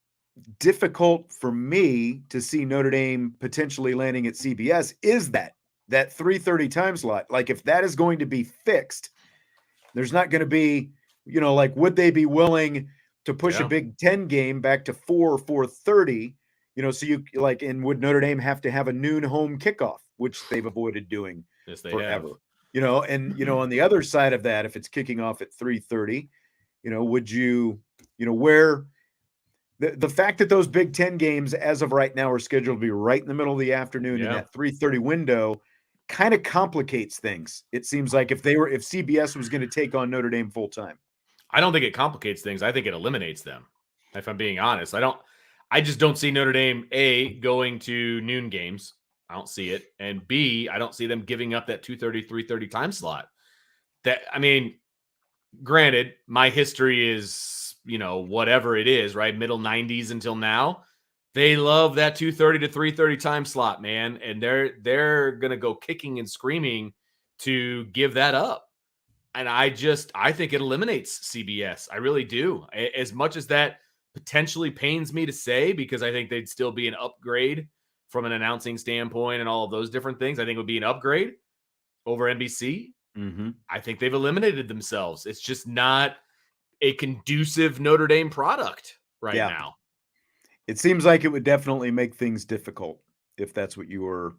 [SPEAKER 1] difficult for me to see Notre Dame potentially landing at CBS is that 3:30 time slot. Like if that is going to be fixed, there's not going to be, like would they be willing to push a
[SPEAKER 2] Yeah.
[SPEAKER 1] Big Ten game back to 4 or 4:30? So you like, and would Notre Dame have to have a noon home kickoff, which they've avoided doing
[SPEAKER 2] Yes, they have.
[SPEAKER 1] forever? And on the other side of that, if it's kicking off at 3:30, would you, where the fact that those Big Ten games as of right now are scheduled to be right in the middle of the afternoon in
[SPEAKER 2] Yeah.
[SPEAKER 1] that 3:30 window kind of complicates things. It seems like if CBS was going to take on Notre Dame full time.
[SPEAKER 2] I don't think it complicates things. I think it eliminates them. If I'm being honest, I just don't see Notre Dame going to noon games. I don't see it. And B, I don't see them giving up that 2:30, 3:30 time slot. Granted, my history is, whatever it is, right? Middle 90s until now. They love that 2:30 to 3:30 time slot, man. And they're going to go kicking and screaming to give that up. And I think it eliminates CBS. I really do. As much as that potentially pains me to say, because I think they'd still be an upgrade from an announcing standpoint and all of those different things. I think it would be an upgrade over NBC.
[SPEAKER 1] Mm-hmm.
[SPEAKER 2] I think they've eliminated themselves. It's just not a conducive Notre Dame product right now.
[SPEAKER 1] It seems like it would definitely make things difficult if that's what you were,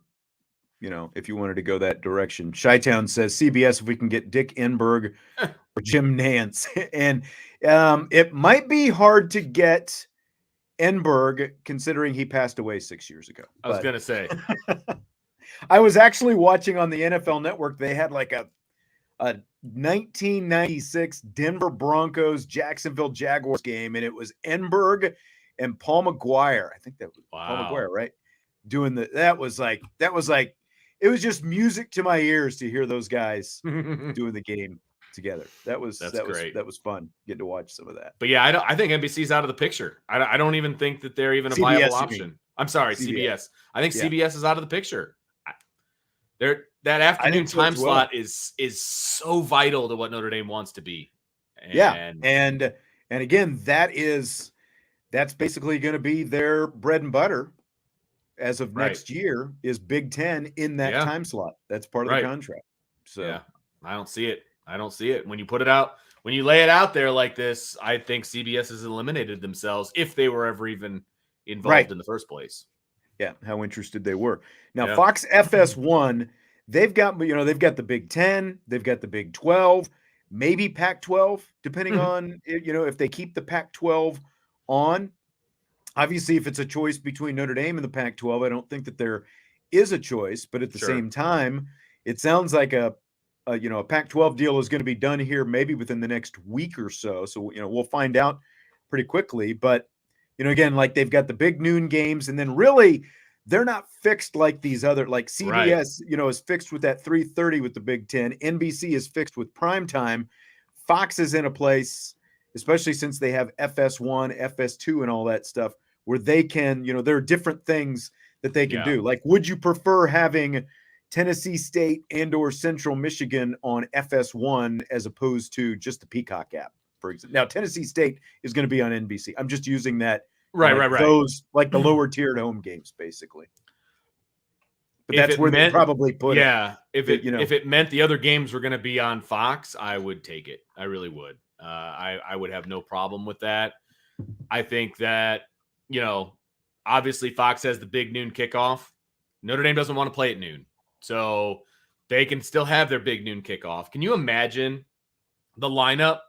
[SPEAKER 1] if you wanted to go that direction. Chi-Town says CBS if we can get Dick Enberg or Jim Nance. And it might be hard to get Enberg considering he passed away 6 years ago.
[SPEAKER 2] I was going to say.
[SPEAKER 1] I was actually watching on the NFL Network. They had like a 1996 Denver Broncos Jacksonville Jaguars game, and it was Enberg and Paul McGuire. I think that was Paul McGuire, right? Doing that was like it was just music to my ears to hear those guys doing the game together. That was great. That was fun getting to watch some of that.
[SPEAKER 2] But yeah, I think NBC's out of the picture. I don't even think that they're even a viable option. I'm sorry, CBS. I think CBS is out of the picture. That afternoon time slot is so vital to what Notre Dame wants to be.
[SPEAKER 1] And again, that's basically going to be their bread and butter as of next year is Big Ten in that time slot. That's part of the contract. So
[SPEAKER 2] yeah, I don't see it. When you put it out, when you lay it out there like this, I think CBS has eliminated themselves if they were ever even involved in the first place.
[SPEAKER 1] Yeah, how interested they were. Now, Fox FS1, they've got the Big Ten, they've got the Big 12, maybe Pac-12, depending on, if they keep the Pac-12 on. Obviously, if it's a choice between Notre Dame and the Pac-12, I don't think that there is a choice. But at the same time, it sounds like a Pac-12 deal is going to be done here maybe within the next week or so. So, we'll find out pretty quickly. But, again, like they've got the big noon games, and then really they're not fixed like these other, like CBS, is fixed with that 3:30 with the Big Ten. NBC is fixed with primetime. Fox is in a place, especially since they have FS1, FS2, and all that stuff, where they can, there are different things that they can do. Like, would you prefer having Tennessee State and or Central Michigan on FS1 as opposed to just the Peacock app, for example? Now, Tennessee State is going to be on NBC. I'm just using that.
[SPEAKER 2] Right.
[SPEAKER 1] Those, like the lower tiered home games, basically. But that's where they probably put it.
[SPEAKER 2] Yeah. If it meant the other games were going to be on Fox, I would take it. I really would. I would have no problem with that. I think that, obviously Fox has the big noon kickoff. Notre Dame doesn't want to play at noon. So they can still have their big noon kickoff. Can you imagine the lineup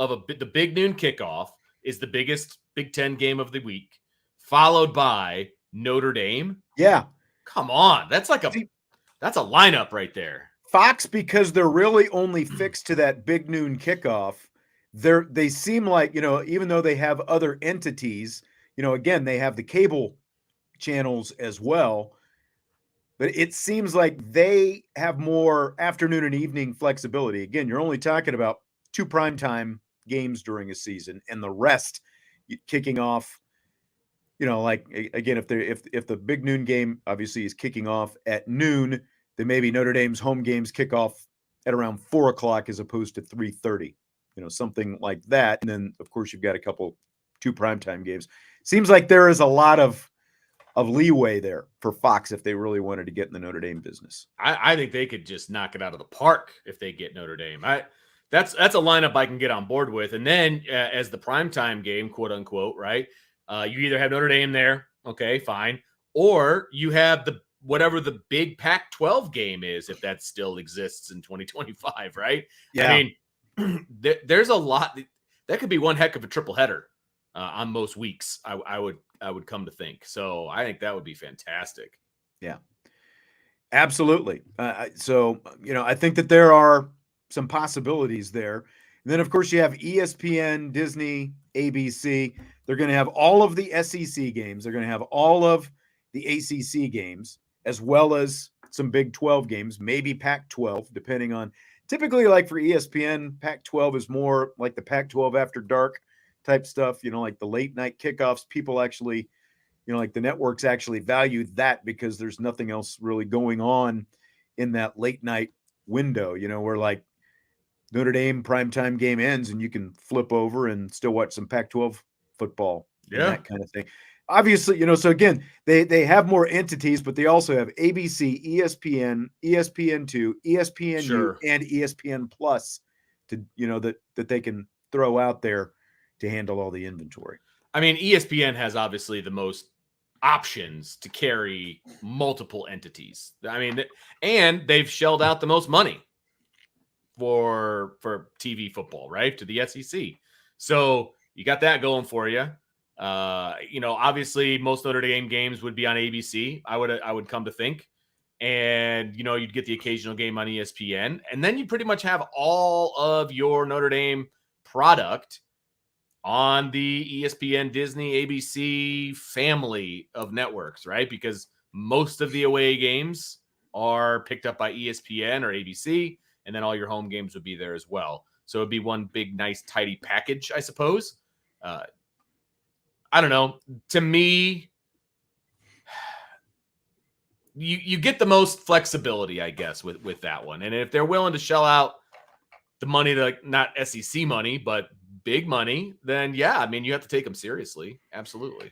[SPEAKER 2] of the big noon kickoff is the biggest Big Ten game of the week, followed by Notre Dame?
[SPEAKER 1] Yeah.
[SPEAKER 2] Come on. That's a lineup right there.
[SPEAKER 1] Fox, because they're really only fixed to that big noon kickoff, they seem like, even though they have other entities, again, they have the cable channels as well, but it seems like they have more afternoon and evening flexibility. Again, you're only talking about 2 primetime games during a season, and the rest kicking off, like, again, if the big noon game obviously is kicking off at noon, then maybe Notre Dame's home games kick off at around 4:00 as opposed to 3:30, something like that. And then, of course, you've got a couple 2 primetime games. Seems like there is a lot of leeway there for Fox if they really wanted to get in the Notre Dame business.
[SPEAKER 2] I think they could just knock it out of the park if they get Notre Dame. That's a lineup I can get on board with. And then as the primetime game, quote unquote, right? You either have Notre Dame there, okay, fine, or you have whatever the big Pac-12 game is, if that still exists in 2025, right?
[SPEAKER 1] Yeah.
[SPEAKER 2] I mean, there's a lot. That could be one heck of a triple header on most weeks. I would come to think. So I think that would be fantastic.
[SPEAKER 1] Yeah, absolutely. So, I think that there are some possibilities there. And then, of course, you have ESPN, Disney, ABC. They're going to have all of the SEC games. They're going to have all of the ACC games, as well as some Big 12 games, maybe Pac-12, depending on. Typically, like for ESPN, Pac-12 is more like the Pac-12 after dark type stuff, like the late night kickoffs. People actually, like the networks actually value that because there's nothing else really going on in that late night window, where like Notre Dame primetime game ends and you can flip over and still watch some Pac-12 football and that kind of thing. Obviously, so again, they have more entities, but they also have ABC, ESPN, ESPN2, ESPNU,
[SPEAKER 2] Sure.
[SPEAKER 1] and ESPN Plus to, that they can throw out there to handle all the inventory.
[SPEAKER 2] I mean, ESPN has obviously the most options to carry multiple entities. I mean, and they've shelled out the most money for TV football, right? To the SEC. So you got that going for you. Obviously most Notre Dame games would be on ABC. I would come to think. And, you'd get the occasional game on ESPN. And then you pretty much have all of your Notre Dame product on the ESPN, Disney, ABC family of networks, right? Because most of the away games are picked up by ESPN or ABC, and then all your home games would be there as well. So it'd be one big, nice, tidy package, I suppose. I don't know. To me, you get the most flexibility, I guess, with that one. And if they're willing to shell out the money, not SEC money, but big money, then yeah, I mean, you have to take them seriously. Absolutely.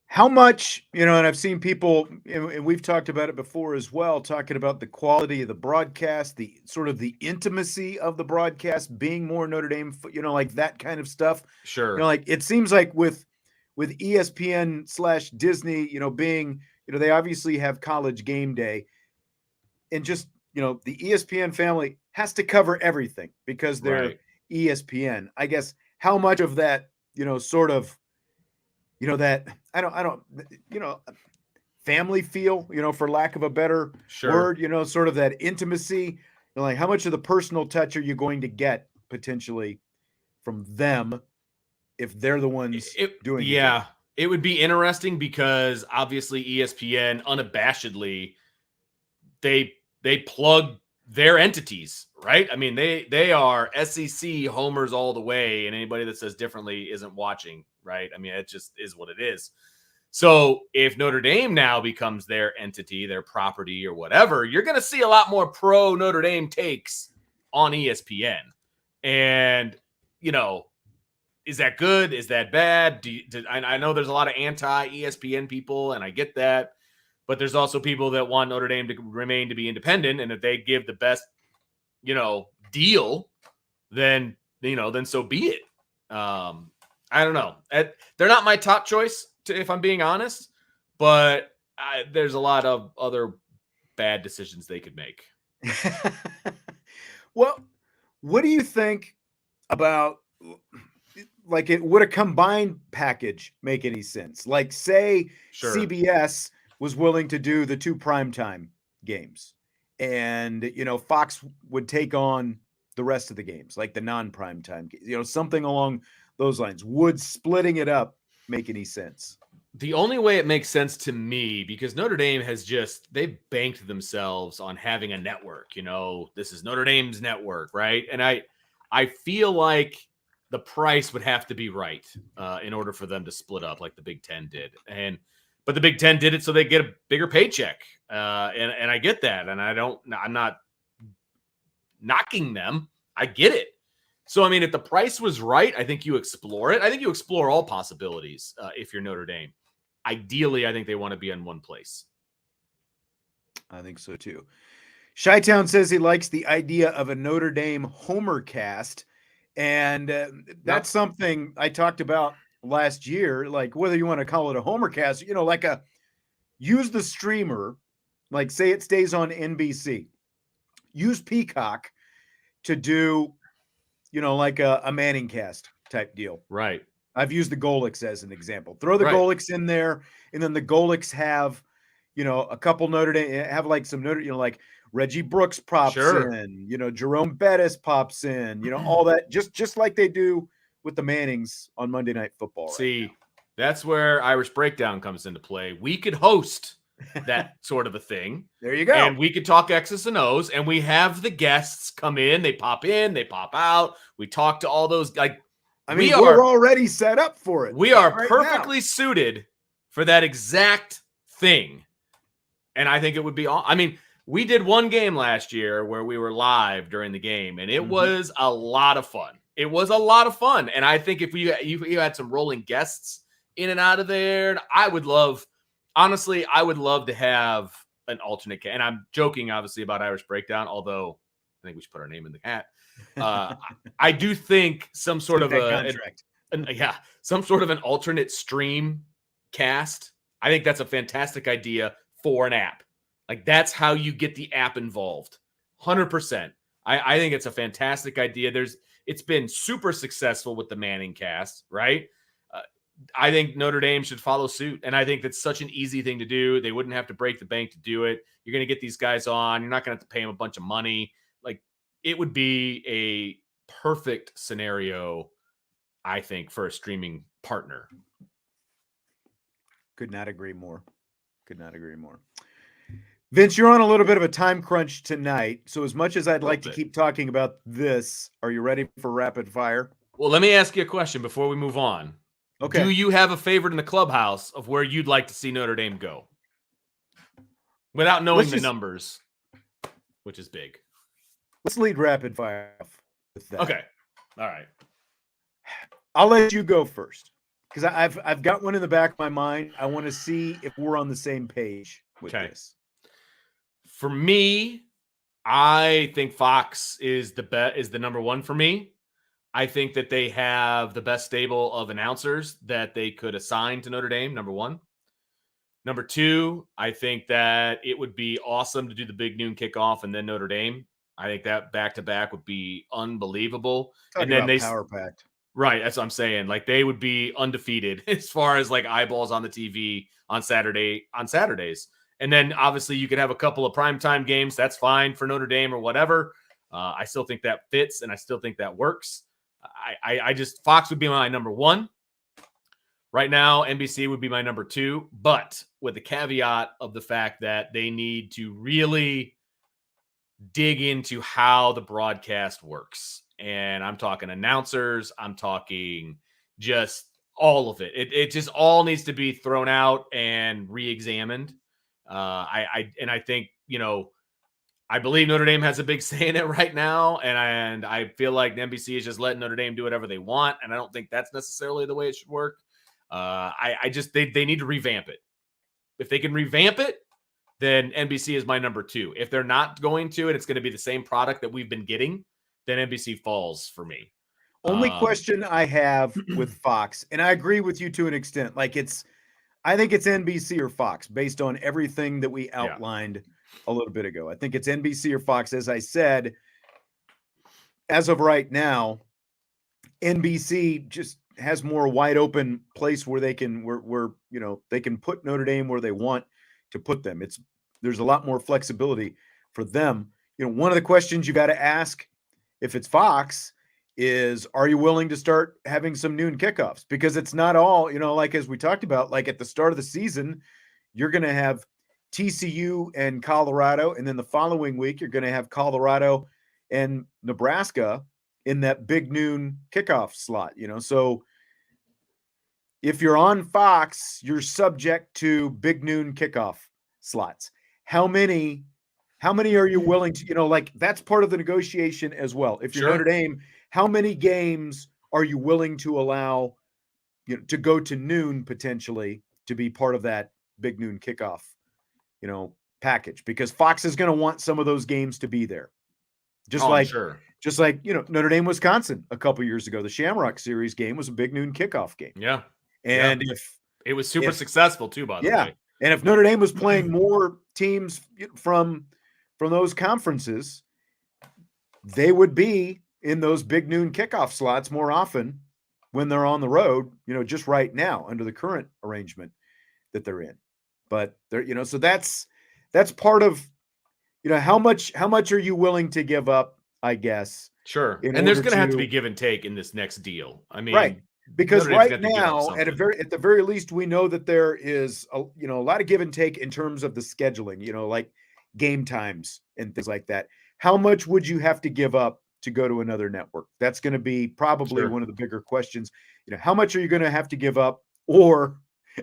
[SPEAKER 1] How much, and I've seen people, and we've talked about it before as well, talking about the quality of the broadcast, the sort of the intimacy of the broadcast being more Notre Dame, like that kind of stuff.
[SPEAKER 2] Sure.
[SPEAKER 1] Like it seems like with ESPN/Disney, being, they obviously have College Game Day, and just, the ESPN family has to cover everything because they're
[SPEAKER 2] Right.
[SPEAKER 1] ESPN. I guess how much of that, sort of, that I don't, family feel, for lack of a better word, sort of that intimacy, like how much of the personal touch are you going to get potentially from them if they're the ones doing it?
[SPEAKER 2] Yeah, it would be interesting because obviously ESPN unabashedly they plug their entities, right? I mean, they are SEC homers all the way, and anybody that says differently isn't watching, right? I mean, it just is what it is. So if Notre Dame now becomes their entity, their property or whatever, you're going to see a lot more pro Notre Dame takes on ESPN. And, is that good? Is that bad? I know there's a lot of anti-ESPN people, and I get that. But there's also people that want Notre Dame to remain to be independent. And if they give the best, deal, then so be it. I don't know. They're not my top choice, if I'm being honest. But there's a lot of other bad decisions they could make.
[SPEAKER 1] Well, what do you think about, like, would a combined package make any sense? Like, say,
[SPEAKER 2] Sure.
[SPEAKER 1] CBS was willing to do the 2 primetime games, and Fox would take on the rest of the games, like the non-primetime games, something along those lines. Would splitting it up make any sense?
[SPEAKER 2] The only way it makes sense to me, because Notre Dame they've banked themselves on having a network. This is Notre Dame's network, right? And I feel like the price would have to be right in order for them to split up like the Big Ten did. But the Big Ten did it so they get a bigger paycheck. And I get that. And I'm not knocking them. I get it. So, I mean, if the price was right, I think you explore it. I think you explore all possibilities if you're Notre Dame. Ideally, I think they want to be in one place.
[SPEAKER 1] I think so too. Chi-Town says he likes the idea of a Notre Dame Homer cast. And that's something I talked about last year, like whether you want to call it a Homer cast, like use the streamer, like say it stays on NBC. Use Peacock to do, like a Manning cast type deal.
[SPEAKER 2] Right.
[SPEAKER 1] I've used the Golix as an example. Throw the Golix in there, and then the Golix have, a couple Notre Dame, have like some Notre, like Reggie Brooks pops in, Jerome Bettis pops in, all that, just like they do with the Mannings on Monday Night Football.
[SPEAKER 2] See, that's where Irish Breakdown comes into play. We could host that sort of a thing.
[SPEAKER 1] There you go.
[SPEAKER 2] And we could talk X's and O's, and we have the guests come in, they pop out. We talk to all those, like,
[SPEAKER 1] we're already set up for it.
[SPEAKER 2] We are perfectly suited for that exact thing. And I think it would be all, we did one game last year where we were live during the game, and it was a lot of fun. It was a lot of fun. And I think if you had some rolling guests in and out of there, I would love to have an alternate. And I'm joking, obviously, about Irish Breakdown, although I think we should put our name in the hat. I do think some sort of some sort of an alternate stream cast. I think that's a fantastic idea for an app. Like, that's how you get the app involved. 100%. I think it's a fantastic idea. It's been super successful with the Manning cast, right? I think Notre Dame should follow suit. And I think that's such an easy thing to do. They wouldn't have to break the bank to do it. You're going to get these guys on. You're not going to have to pay them a bunch of money. Like, it would be a perfect scenario, I think, for a streaming partner.
[SPEAKER 1] Could not agree more. Vince, you're on a little bit of a time crunch tonight. So as much as I'd like to keep talking about this, are you ready for rapid fire?
[SPEAKER 2] Well, let me ask you a question before we move on. Okay. Do you have a favorite in the clubhouse of where you'd like to see Notre Dame go? Without knowing the numbers, which is big.
[SPEAKER 1] Let's lead rapid fire with that.
[SPEAKER 2] Okay. All right.
[SPEAKER 1] I'll let you go first, because I've got one in the back of my mind. I want to see if we're on the same page with this.
[SPEAKER 2] For me, I think Fox is the number one for me. I think that they have the best stable of announcers that they could assign to Notre Dame, number one. Number two, I think that it would be awesome to do the big noon kickoff and then Notre Dame. I think that back-to-back would be unbelievable.
[SPEAKER 1] Talking and then power-packed.
[SPEAKER 2] Right, that's what I'm saying. Like, they would be undefeated as far as like eyeballs on the TV on Saturdays. And then obviously you could have a couple of primetime games. That's fine for Notre Dame or whatever. I still think that fits, and I still think that works. I just, Fox would be my number one. Right now, NBC would be my number two, but with the caveat of the fact that they need to really dig into how the broadcast works. And I'm talking announcers. I'm talking just all of it. It just all needs to be thrown out and re-examined. I think, I believe Notre Dame has a big say in it right now. And I feel like the NBC is just letting Notre Dame do whatever they want. And I don't think that's necessarily the way it should work. They need to revamp it. If they can revamp it, then NBC is my number two. If they're not going to, and it's going to be the same product that we've been getting, then NBC falls for me.
[SPEAKER 1] Only question I have with Fox, and I agree with you to an extent, like I think it's NBC or Fox based on everything that we outlined a little bit ago. I think it's NBC or Fox. As I said, as of right now, NBC just has more wide open place where they can, they can put Notre Dame where they want to put them. There's a lot more flexibility for them. One of the questions you got to ask if it's Fox is, are you willing to start having some noon kickoffs? Because it's not all, like as we talked about, like at the start of the season, you're going to have TCU and Colorado, and then the following week you're going to have Colorado and Nebraska in that big noon kickoff slot. So if you're on Fox, you're subject to big noon kickoff slots. How many are you willing to, like that's part of the negotiation as well. If you're Notre Dame, how many games are you willing to allow, to go to noon potentially to be part of that big noon kickoff, package? Because Fox is going to want some of those games to be there. Just
[SPEAKER 2] Oh, I'm
[SPEAKER 1] like
[SPEAKER 2] sure.
[SPEAKER 1] Notre Dame, Wisconsin a couple years ago, the Shamrock Series game was a big noon kickoff game.
[SPEAKER 2] Yeah.
[SPEAKER 1] And
[SPEAKER 2] it was super successful too, by the way.
[SPEAKER 1] And if Notre Dame was playing more teams from those conferences, they would be in those big noon kickoff slots more often when they're on the road, just right now under the current arrangement that they're in. But they're, so that's part of, how much are you willing to give up, I guess.
[SPEAKER 2] Sure. And there's going to have to be give and take in this next deal. I mean,
[SPEAKER 1] right. Because
[SPEAKER 2] Notre Dame's
[SPEAKER 1] right
[SPEAKER 2] gonna have to give up
[SPEAKER 1] now,
[SPEAKER 2] something.
[SPEAKER 1] at the very least, we know that there is a lot of give and take in terms of the scheduling, like game times and things like that. How much would you have to give up to go to another network? That's going to be probably one of the bigger questions. How much are you going to have to give up, or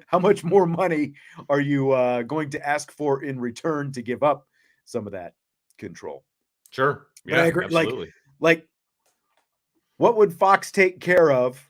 [SPEAKER 1] how much more money are you going to ask for in return to give up some of that control?
[SPEAKER 2] Sure. Yeah,
[SPEAKER 1] but I agree.
[SPEAKER 2] Absolutely.
[SPEAKER 1] Like, what would Fox take care of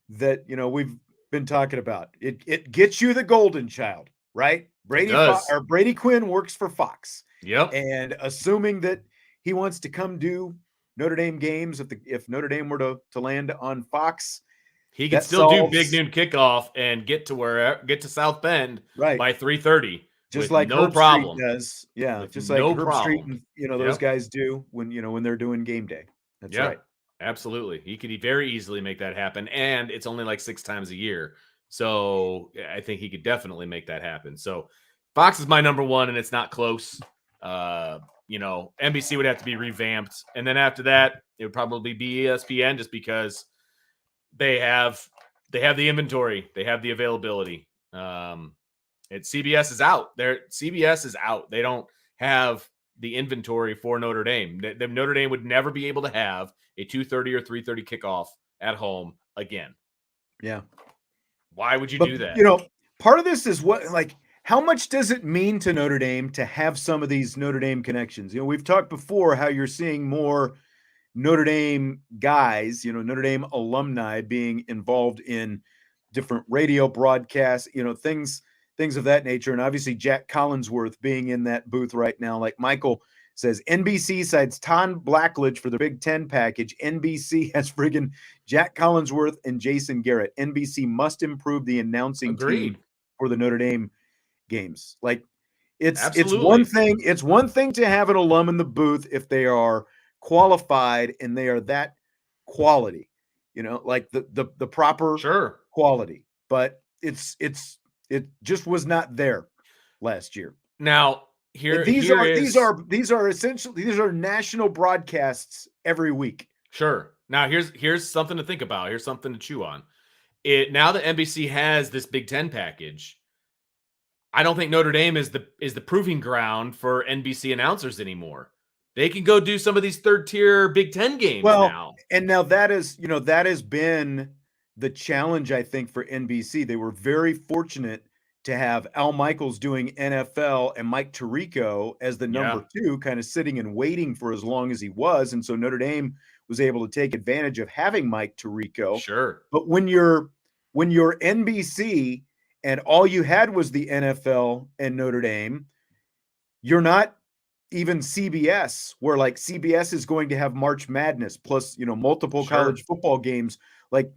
[SPEAKER 1] that we've been talking about? It gets you the golden child, right? Brady Quinn works for Fox.
[SPEAKER 2] Yep.
[SPEAKER 1] And assuming that he wants to come do Notre Dame games, if Notre Dame were to land on Fox,
[SPEAKER 2] he could still do big noon kickoff and get to South Bend by 3:30.
[SPEAKER 1] Just
[SPEAKER 2] with
[SPEAKER 1] like
[SPEAKER 2] no
[SPEAKER 1] Herb
[SPEAKER 2] problem.
[SPEAKER 1] Street does. Yeah,
[SPEAKER 2] with
[SPEAKER 1] just like
[SPEAKER 2] no
[SPEAKER 1] Herb Street
[SPEAKER 2] problem.
[SPEAKER 1] and those guys do when they're doing game day. That's right.
[SPEAKER 2] Absolutely. He could very easily make that happen. And it's only like 6 times a year. So I think he could definitely make that happen. So Fox is my number one, and it's not close. NBC would have to be revamped. And then after that, it would probably be ESPN, just because they have the inventory. They have the availability. CBS is out. CBS is out. They don't have the inventory for Notre Dame. Notre Dame would never be able to have a 2:30 or 3:30 kickoff at home again.
[SPEAKER 1] Yeah.
[SPEAKER 2] Why would you do that?
[SPEAKER 1] Part of this is how much does it mean to Notre Dame to have some of these Notre Dame connections? We've talked before how you're seeing more Notre Dame guys, Notre Dame alumni being involved in different radio broadcasts, things of that nature. And obviously Jack Collinsworth being in that booth right now. Like Michael says, NBC cites Tom Blackledge for the Big Ten package. NBC has friggin' Jack Collinsworth and Jason Garrett. NBC must improve the announcing team for the Notre Dame games. Like, it's one thing. It's one thing to have an alum in the booth if they are qualified and they are that quality, like the proper quality. But it just was not there last year.
[SPEAKER 2] Now, these
[SPEAKER 1] are national broadcasts every week.
[SPEAKER 2] Sure. Now here's something to think about. Here's something to chew on. Now that NBC has this Big Ten package, I don't think Notre Dame is the proving ground for NBC announcers anymore. They can go do some of these third tier Big Ten games now.
[SPEAKER 1] And now that has been the challenge, I think, for NBC. They were very fortunate to have Al Michaels doing NFL and Mike Tirico as the number 2, kind of sitting and waiting for as long as he was. And so Notre Dame was able to take advantage of having Mike Tirico.
[SPEAKER 2] Sure.
[SPEAKER 1] But when you're NBC and all you had was the NFL and Notre Dame, you're not even CBS, where like CBS is going to have March Madness plus, multiple college football games. Like,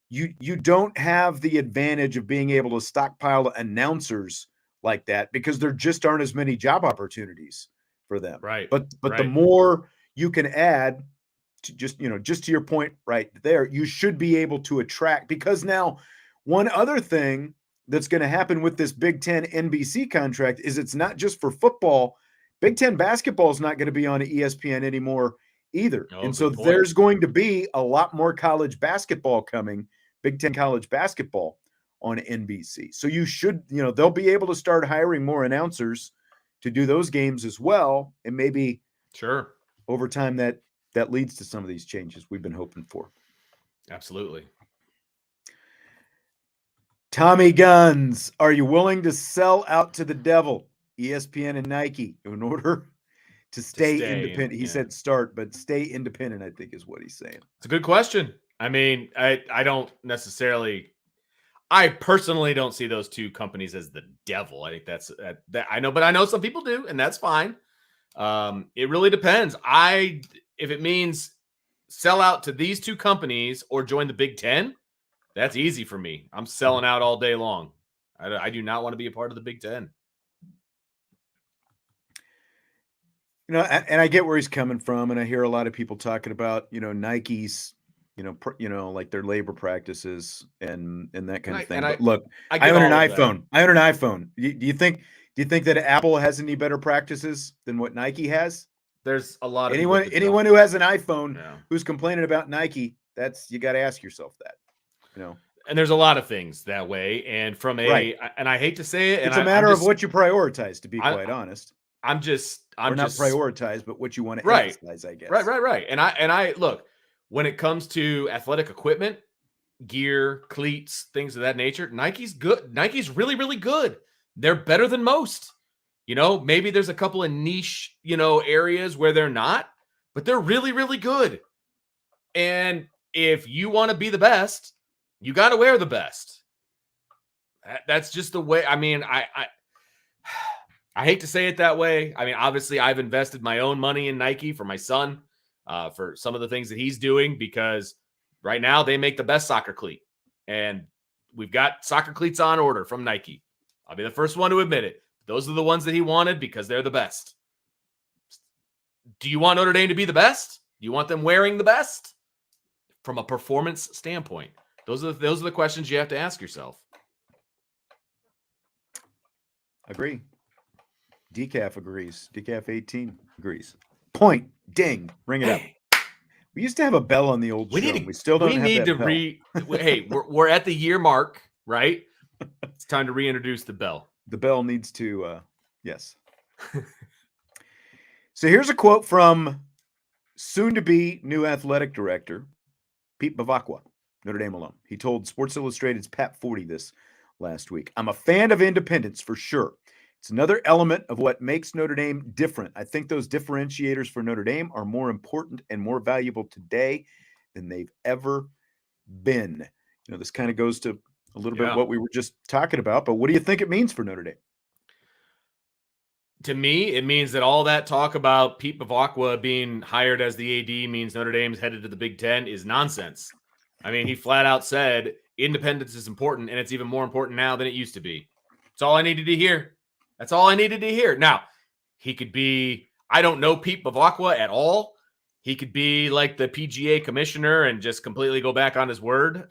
[SPEAKER 1] you don't have the advantage of being able to stockpile announcers like that, because there just aren't as many job opportunities for them.
[SPEAKER 2] Right.
[SPEAKER 1] But the more you can add to just to your point right there, you should be able to attract, because now one other thing that's going to happen with this Big Ten NBC contract is it's not just for football. Big Ten basketball is not going to be on ESPN anymore either. And so there's going to be a lot more college basketball coming, Big Ten college basketball on NBC. So you should, they'll be able to start hiring more announcers to do those games as well. And maybe over time that leads to some of these changes we've been hoping for.
[SPEAKER 2] Absolutely.
[SPEAKER 1] Tommy Guns, are you willing to sell out to the devil, ESPN and Nike, in order to stay
[SPEAKER 2] stay.
[SPEAKER 1] independent. He said start, but stay independent, I think is what he's saying.
[SPEAKER 2] It's a good question. I mean, I don't necessarily. I personally don't see those two companies as the devil. I think that's that I know, but I know some people do, and that's fine. It really depends. If it means sell out to these two companies or join the Big Ten, that's easy for me. I'm selling out all day long. I do not want to be a part of the Big Ten.
[SPEAKER 1] You know, and I get where he's coming from, and I hear a lot of people talking about, Nike's, like their labor practices and that kind of thing. But look, I own an iPhone. I own an iPhone. Do you think that Apple has any better practices than what Nike has?
[SPEAKER 2] There's a lot of
[SPEAKER 1] anyone who has an iPhone who's complaining about Nike, you got to ask yourself that,
[SPEAKER 2] And there's a lot of things that way. And and I hate to say it,
[SPEAKER 1] it's a matter of what you prioritize, to be quite honest.
[SPEAKER 2] I'm just
[SPEAKER 1] not prioritize, but what you want to emphasize, I guess.
[SPEAKER 2] Right. And I look, when it comes to athletic equipment, gear, cleats, things of that nature, Nike's good. Nike's really, really good. They're better than most. Maybe there's a couple of niche, areas where they're not, but they're really, really good. And if you want to be the best, you got to wear the best. That's just the way. I mean, I hate to say it that way. I mean, obviously, I've invested my own money in Nike for my son, for some of the things that he's doing, because right now they make the best soccer cleat. And we've got soccer cleats on order from Nike. I'll be the first one to admit it. Those are the ones that he wanted because they're the best. Do you want Notre Dame to be the best? Do you want them wearing the best? From a performance standpoint, those are the questions you have to ask yourself.
[SPEAKER 1] Agree. Decaf agrees. Decaf 18 agrees. Point. Ding. Ring it up. We used to have a bell on the old show. We still don't have that bell.
[SPEAKER 2] Hey, we're at the year mark, right? It's time to reintroduce the bell.
[SPEAKER 1] The bell needs to, yes. So here's a quote from soon-to-be new athletic director, Pete Bevacqua, Notre Dame alum. He told Sports Illustrated's Pat 40 this last week. I'm a fan of independence for sure. It's another element of what makes Notre Dame different. I think those differentiators for Notre Dame are more important and more valuable today than they've ever been. This kind of goes to a little bit what we were just talking about, but what do you think it means for Notre Dame?
[SPEAKER 2] To me, it means that all that talk about Pete Bevacqua being hired as the AD means Notre Dame's headed to the Big Ten is nonsense. I mean, he flat out said independence is important, and it's even more important now than it used to be. That's all I needed to hear. That's all I needed to hear. Now, he could be, I don't know Pete Bevacqua at all. He could be like the PGA commissioner and just completely go back on his word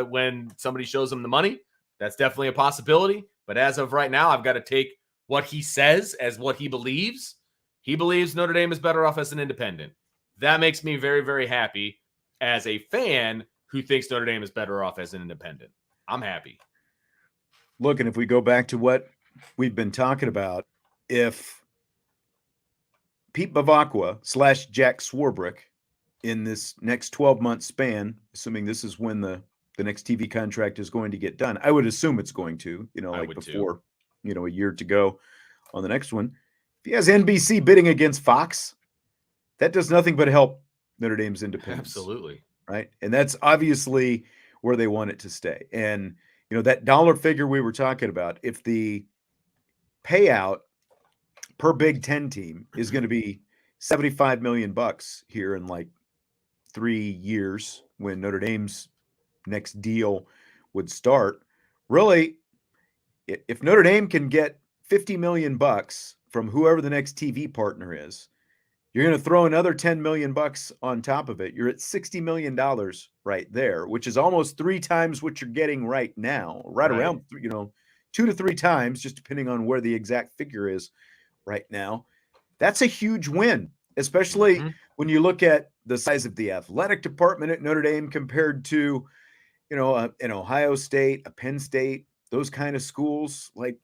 [SPEAKER 2] when somebody shows him the money. That's definitely a possibility. But as of right now, I've got to take what he says as what he believes. He believes Notre Dame is better off as an independent. That makes me very, very happy as a fan who thinks Notre Dame is better off as an independent. I'm happy.
[SPEAKER 1] Look, and if we go back to what we've been talking about, if Pete Bevacqua / Jack Swarbrick in this next 12-month span, assuming this is when the next TV contract is going to get done, I would assume it's going to, before, a year to go on the next one. If he has NBC bidding against Fox, that does nothing but help Notre Dame's independence.
[SPEAKER 2] Absolutely.
[SPEAKER 1] Right. And that's obviously where they want it to stay. And, that dollar figure we were talking about, if the payout per Big Ten team is going to be $75 million here in like 3 years when Notre Dame's next deal would start. Really, if Notre Dame can get $50 million from whoever the next TV partner is, you're going to throw another $10 million on top of it. You're at $60 million right there, which is almost 3 times what you're getting right now, right around, 2 to 3 times, just depending on where the exact figure is right now. That's a huge win, especially when you look at the size of the athletic department at Notre Dame compared to, an Ohio State, a Penn State, those kind of schools. Like,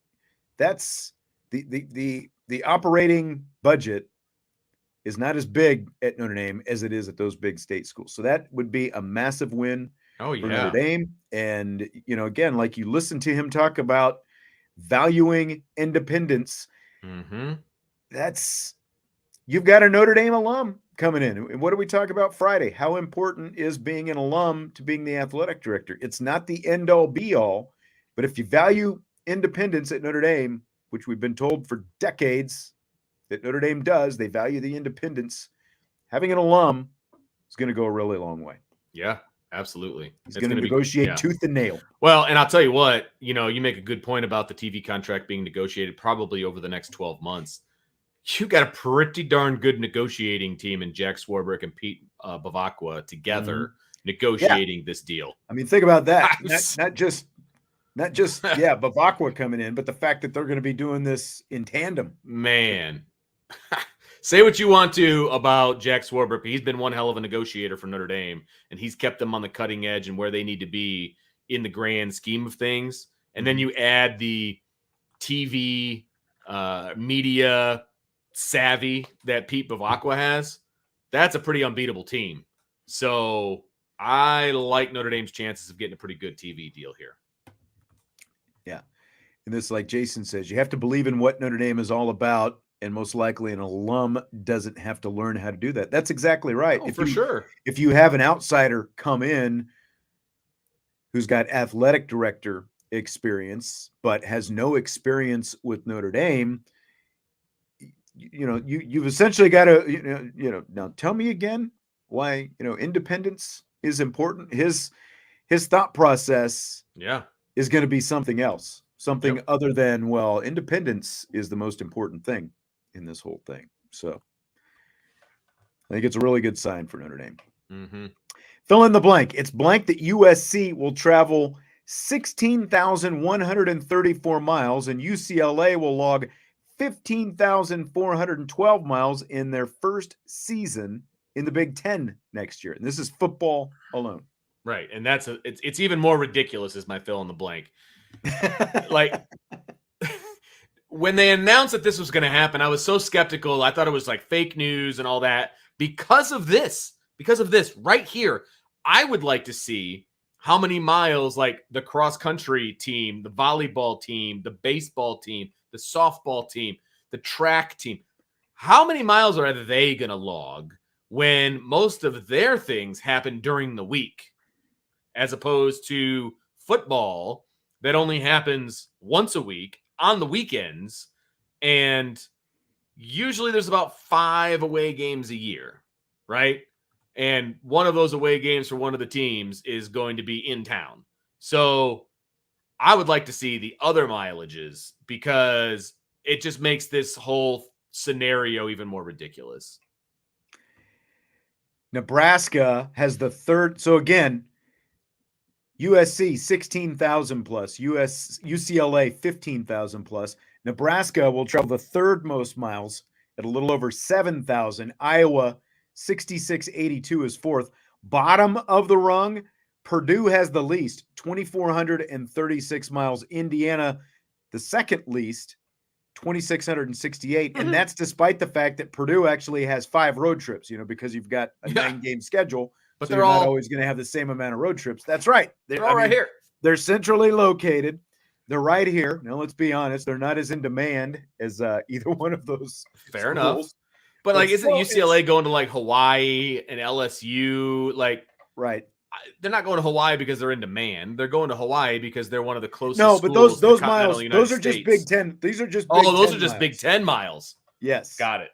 [SPEAKER 1] that's the operating budget is not as big at Notre Dame as it is at those big state schools. So that would be a massive win for Notre Dame. And, again, like you listen to him talk about valuing independence, that's you've got a Notre Dame alum coming in. And what do we talk about Friday? How important is being an alum to being the athletic director? It's not the end all be all, but if you value independence at Notre Dame, which we've been told for decades that Notre Dame does, they value the independence. Having an alum is going to go a really long way.
[SPEAKER 2] Yeah, absolutely.
[SPEAKER 1] He's going to negotiate tooth and nail.
[SPEAKER 2] Well, and I'll tell you what, you make a good point about the TV contract being negotiated probably over the next 12 months. You got a pretty darn good negotiating team in Jack Swarbrick and Pete Bevacqua together negotiating this deal.
[SPEAKER 1] I mean, think about that. Not just Bevacqua coming in, but the fact that they're going to be doing this in tandem.
[SPEAKER 2] Man. Say what you want to about Jack Swarbrick, but he's been one hell of a negotiator for Notre Dame, and he's kept them on the cutting edge and where they need to be in the grand scheme of things. And then you add the TV media savvy that Pete Bevacqua has. That's a pretty unbeatable team. So I like Notre Dame's chances of getting a pretty good TV deal here.
[SPEAKER 1] Yeah. And this, like Jason says, you have to believe in what Notre Dame is all about. And most likely an alum doesn't have to learn how to do that. That's exactly right.
[SPEAKER 2] Oh, sure.
[SPEAKER 1] If you have an outsider come in who's got athletic director experience, but has no experience with Notre Dame, you've essentially got to, now tell me again why, independence is important. His thought process is going to be something else, something other than, well, independence is the most important thing in this whole thing. So I think it's a really good sign for Notre Dame.
[SPEAKER 2] Mm-hmm.
[SPEAKER 1] Fill in the blank. It's blank that USC will travel 16,134 miles and UCLA will log 15,412 miles in their first season in the Big Ten next year. And this is football alone.
[SPEAKER 2] Right. And it's even more ridiculous as my fill in the blank. Like, when they announced that this was going to happen, I was so skeptical. I thought it was like fake news and all that. Because of this right here, I would like to see how many miles, like the cross country team, the volleyball team, the baseball team, the softball team, the track team, how many miles are they going to log when most of their things happen during the week, as opposed to football that only happens once a week on the weekends, and usually there's about 5 away games a year, right? And one of those away games for one of the teams is going to be in town. So I would like to see the other mileages because it just makes this whole scenario even more ridiculous.
[SPEAKER 1] Nebraska has the third. So again, USC 16,000 plus, UCLA 15,000 plus. Nebraska will travel the third most miles at a little over 7,000. Iowa 6,682 is fourth. Bottom of the rung, Purdue has the least, 2,436 miles. Indiana, the second least, 2,668. And that's despite the fact that Purdue actually has 5 road trips, because you've got a 9-game schedule.
[SPEAKER 2] But
[SPEAKER 1] so
[SPEAKER 2] they're
[SPEAKER 1] you're
[SPEAKER 2] all
[SPEAKER 1] not always going to have the same amount of road trips. That's right.
[SPEAKER 2] They're all right here.
[SPEAKER 1] They're centrally located. They're right here. Now, let's be honest. They're not as in demand as either one of those.
[SPEAKER 2] Fair enough. But isn't UCLA going to like Hawaii and LSU? Like,
[SPEAKER 1] right.
[SPEAKER 2] They're not going to Hawaii because they're in demand. They're going to Hawaii because they're one of the closest.
[SPEAKER 1] No, but those miles, those are just Big Ten. These are just Big Ten
[SPEAKER 2] those are just Big Ten miles.
[SPEAKER 1] Yes.
[SPEAKER 2] Got it.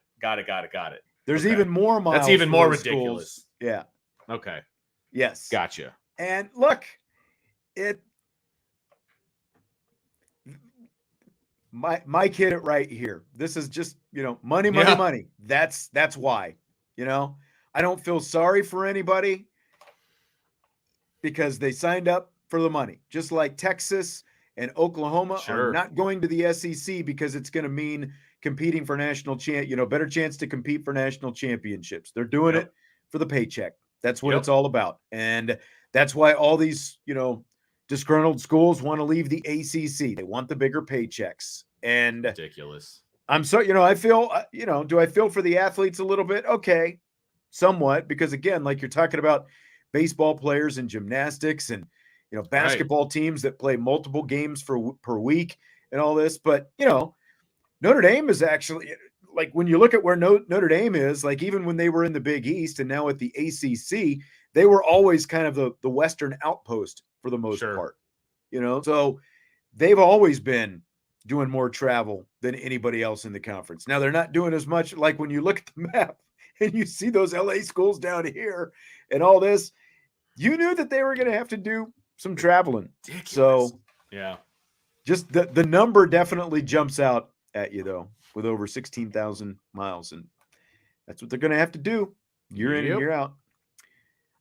[SPEAKER 1] There's even more miles.
[SPEAKER 2] That's even more ridiculous.
[SPEAKER 1] Schools. Yeah.
[SPEAKER 2] Okay.
[SPEAKER 1] Yes.
[SPEAKER 2] Gotcha.
[SPEAKER 1] And look, Mike hit it right here. This is just, money. That's why, I don't feel sorry for anybody because they signed up for the money, just like Texas and Oklahoma are not going to the SEC because it's going to mean competing for national better chance to compete for national championships. They're doing it for the paycheck. That's what it's all about. And that's why all these, disgruntled schools want to leave the ACC. They want the bigger paychecks. And
[SPEAKER 2] ridiculous.
[SPEAKER 1] I'm so, I feel, do I feel for the athletes a little bit? Okay, somewhat, because again, like you're talking about baseball players and gymnastics and, basketball teams that play multiple games per week and all this. But, Notre Dame is actually, like when you look at where Notre Dame is, like even when they were in the Big East and now at the ACC, they were always kind of the Western outpost for the most
[SPEAKER 2] Sure.
[SPEAKER 1] part, so they've always been doing more travel than anybody else in the conference. Now they're not doing as much. Like when you look at the map and you see those LA schools down here and all this, you knew that they were going to have to do some traveling.
[SPEAKER 2] Ridiculous.
[SPEAKER 1] So
[SPEAKER 2] yeah,
[SPEAKER 1] just the number definitely jumps out at you though, with over 16,000 miles, and that's what they're going to have to do year in and
[SPEAKER 2] Yep.
[SPEAKER 1] year out.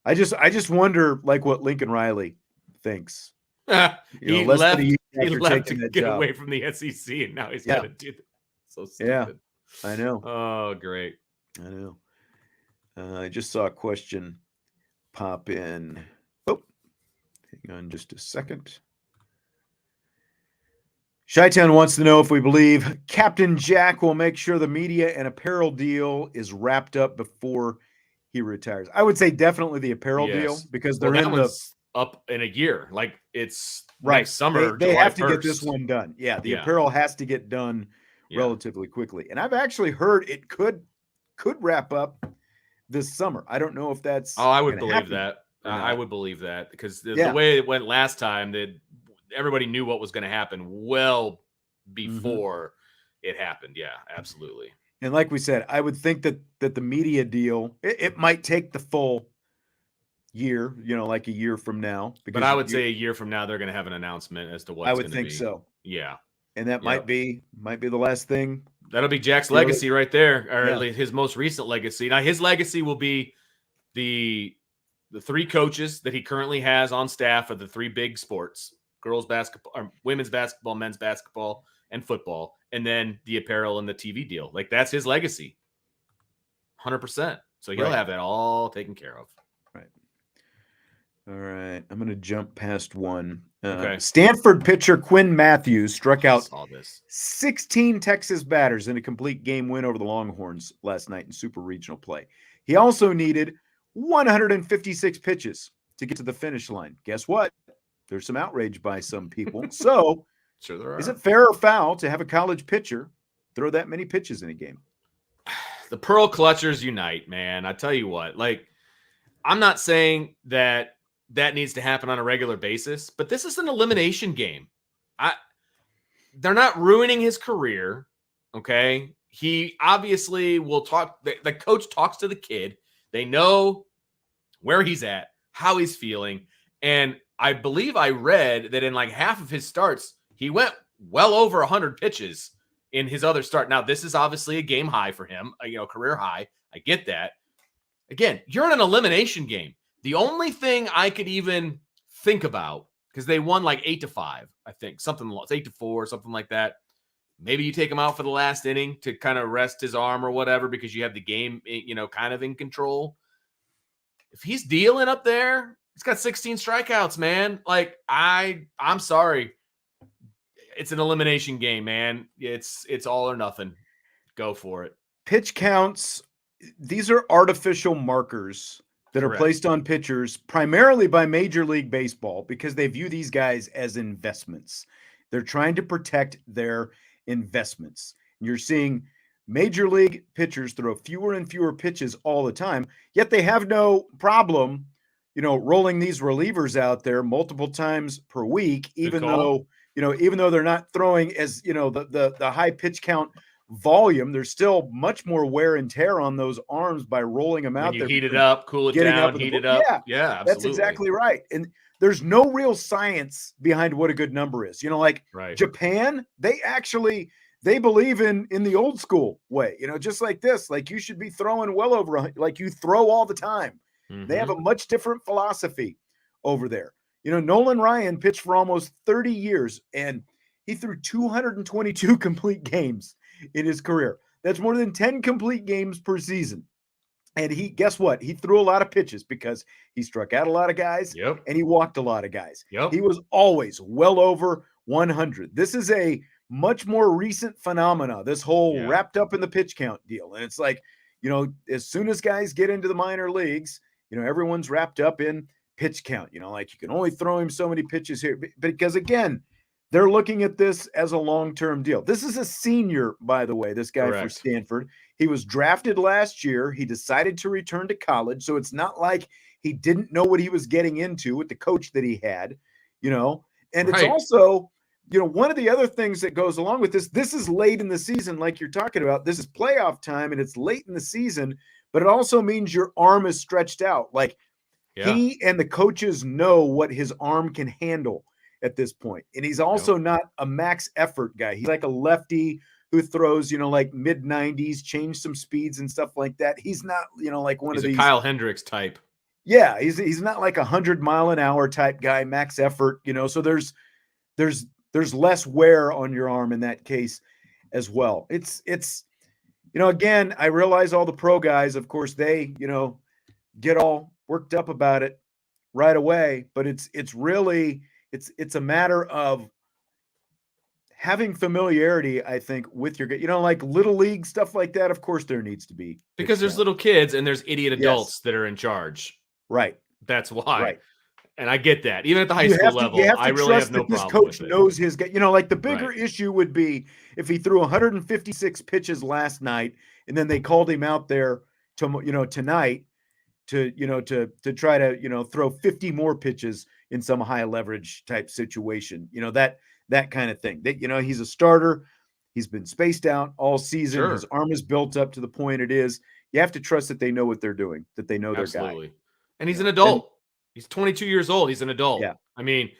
[SPEAKER 1] I just wonder like what Lincoln Riley thinks.
[SPEAKER 2] he
[SPEAKER 1] less than
[SPEAKER 2] left.
[SPEAKER 1] a year
[SPEAKER 2] He
[SPEAKER 1] after
[SPEAKER 2] left to
[SPEAKER 1] taking that
[SPEAKER 2] get
[SPEAKER 1] job.
[SPEAKER 2] away from the SEC, and now he's
[SPEAKER 1] Yeah.
[SPEAKER 2] got to do that. So stupid.
[SPEAKER 1] Yeah, I know.
[SPEAKER 2] Oh, great.
[SPEAKER 1] I know. I just saw a question pop in. Oh, hang on just a second. Chi-Town wants to know if we believe Captain Jack will make sure the media and apparel deal is wrapped up before he retires. I would say definitely the apparel deal because they're in the
[SPEAKER 2] up in a year. Like it's
[SPEAKER 1] right
[SPEAKER 2] next summer.
[SPEAKER 1] They
[SPEAKER 2] July
[SPEAKER 1] have to
[SPEAKER 2] 1st.
[SPEAKER 1] get this one done. Yeah, the
[SPEAKER 2] Yeah.
[SPEAKER 1] apparel has to get done relatively quickly, and I've actually heard it could wrap up this summer. I don't know if that's.
[SPEAKER 2] Oh, I would believe that. I would believe that because the way it went last time, that everybody knew what was going to happen well before it happened. Yeah, absolutely.
[SPEAKER 1] And like we said, I would think that the media deal, it might take the full year, like a year from now.
[SPEAKER 2] But I would say a year from now, they're going to have an announcement as to what
[SPEAKER 1] I
[SPEAKER 2] it's
[SPEAKER 1] would
[SPEAKER 2] going to
[SPEAKER 1] think
[SPEAKER 2] be.
[SPEAKER 1] so.
[SPEAKER 2] Yeah.
[SPEAKER 1] And that might be the last thing.
[SPEAKER 2] That'll be Jack's legacy right there, or at least his most recent legacy. Now, his legacy will be the three coaches that he currently has on staff of the three big sports: girls basketball, or women's basketball, men's basketball, and football, and then the apparel and the TV deal. Like that's his legacy, 100%. So he'll have it all taken care of.
[SPEAKER 1] Right. All right. I'm going to jump past one.
[SPEAKER 2] Okay.
[SPEAKER 1] Stanford pitcher Quinn Matthews struck out 16 Texas batters in a complete game win over the Longhorns last night in Super Regional play. He also needed 156 pitches to get to the finish line. Guess what? There's some outrage by some people. So
[SPEAKER 2] sure there are.
[SPEAKER 1] Is it fair or foul to have a college pitcher throw that many pitches in a game?
[SPEAKER 2] The Pearl Clutchers unite, man. I tell you what, like, I'm not saying that needs to happen on a regular basis, but this is an elimination game. They're not ruining his career, okay? He obviously will talk. The coach talks to the kid. They know where he's at, how he's feeling, and I believe I read that in like half of his starts, he went well over 100 pitches in his other start. Now, this is obviously a game high for him, career high. I get that. Again, you're in an elimination game. The only thing I could even think about, because they won like 8-5, I think, something 8-4, something like that. Maybe you take him out for the last inning to kind of rest his arm or whatever, because you have the game, kind of in control. If he's dealing up there, he's got 16 strikeouts, man. Like, I'm sorry. It's an elimination game, man. It's all or nothing. Go for it.
[SPEAKER 1] Pitch counts, these are artificial markers that are placed on pitchers primarily by Major League Baseball because they view these guys as investments. They're trying to protect their investments. You're seeing Major League pitchers throw fewer and fewer pitches all the time, yet they have no problem, rolling these relievers out there multiple times per week, even though they're not throwing as, the high pitch count volume, there's still much more wear and tear on those arms by rolling them out there.
[SPEAKER 2] Heat it up, cool it down, heat it up. Yeah, absolutely.
[SPEAKER 1] That's exactly right. And there's no real science behind what a good number is. Japan, they believe in the old school way, just like this, like you should be throwing well over, like you throw all the time. Mm-hmm. They have a much different philosophy over there. Nolan Ryan pitched for almost 30 years and he threw 222 complete games in his career. That's more than 10 complete games per season. And guess what? He threw a lot of pitches because he struck out a lot of guys and he walked a lot of guys. He was always well over 100. This is a much more recent phenomena, this whole wrapped up in the pitch count deal. And it's like, as soon as guys get into the minor leagues, everyone's wrapped up in pitch count, like you can only throw him so many pitches here. Because again, they're looking at this as a long-term deal. This is a senior, by the way, this guy for
[SPEAKER 2] Correct.
[SPEAKER 1] Stanford. He was drafted last year. He decided to return to college. So it's not like he didn't know what he was getting into with the coach that he had, you know. And it's
[SPEAKER 2] Right.
[SPEAKER 1] also, one of the other things that goes along with this is late in the season, like you're talking about. This is playoff time and it's late in the season, but it also means your arm is stretched out. Like
[SPEAKER 2] Yeah.
[SPEAKER 1] he and the coaches know what his arm can handle at this point. And he's
[SPEAKER 2] Yep.
[SPEAKER 1] also not a max effort guy. He's like a lefty who throws, like mid 90s, change some speeds and stuff like that. He's not, like one
[SPEAKER 2] He's
[SPEAKER 1] of
[SPEAKER 2] a
[SPEAKER 1] these.
[SPEAKER 2] Kyle Hendricks type.
[SPEAKER 1] Yeah, he's not like 100-mile-an-hour type guy, max effort, so there's less wear on your arm in that case as well. It's again, I realize all the pro guys, of course, they, get all worked up about it right away, but it's really it's a matter of having familiarity, I think, with your, like little league stuff like that. Of course, there needs to be
[SPEAKER 2] Because there's
[SPEAKER 1] down.
[SPEAKER 2] little kids and there's idiot
[SPEAKER 1] Yes.
[SPEAKER 2] adults that are in charge.
[SPEAKER 1] Right.
[SPEAKER 2] That's why.
[SPEAKER 1] Right.
[SPEAKER 2] And I get that. Even at the high school level, I really have no
[SPEAKER 1] this
[SPEAKER 2] problem
[SPEAKER 1] coach
[SPEAKER 2] with it.
[SPEAKER 1] knows his guy. Like the bigger
[SPEAKER 2] Right.
[SPEAKER 1] issue would be if he threw 156 pitches last night and then they called him out there to, tonight to try to, throw 50 more pitches in some high leverage type situation, that kind of thing. That, he's a starter. He's been spaced out all season.
[SPEAKER 2] Sure.
[SPEAKER 1] His arm is built up to the point it is. You have to trust that they know what they're doing, that they know their guy.
[SPEAKER 2] Absolutely. And he's an adult. He's 22 years old. He's an adult.
[SPEAKER 1] Yeah.
[SPEAKER 2] I mean,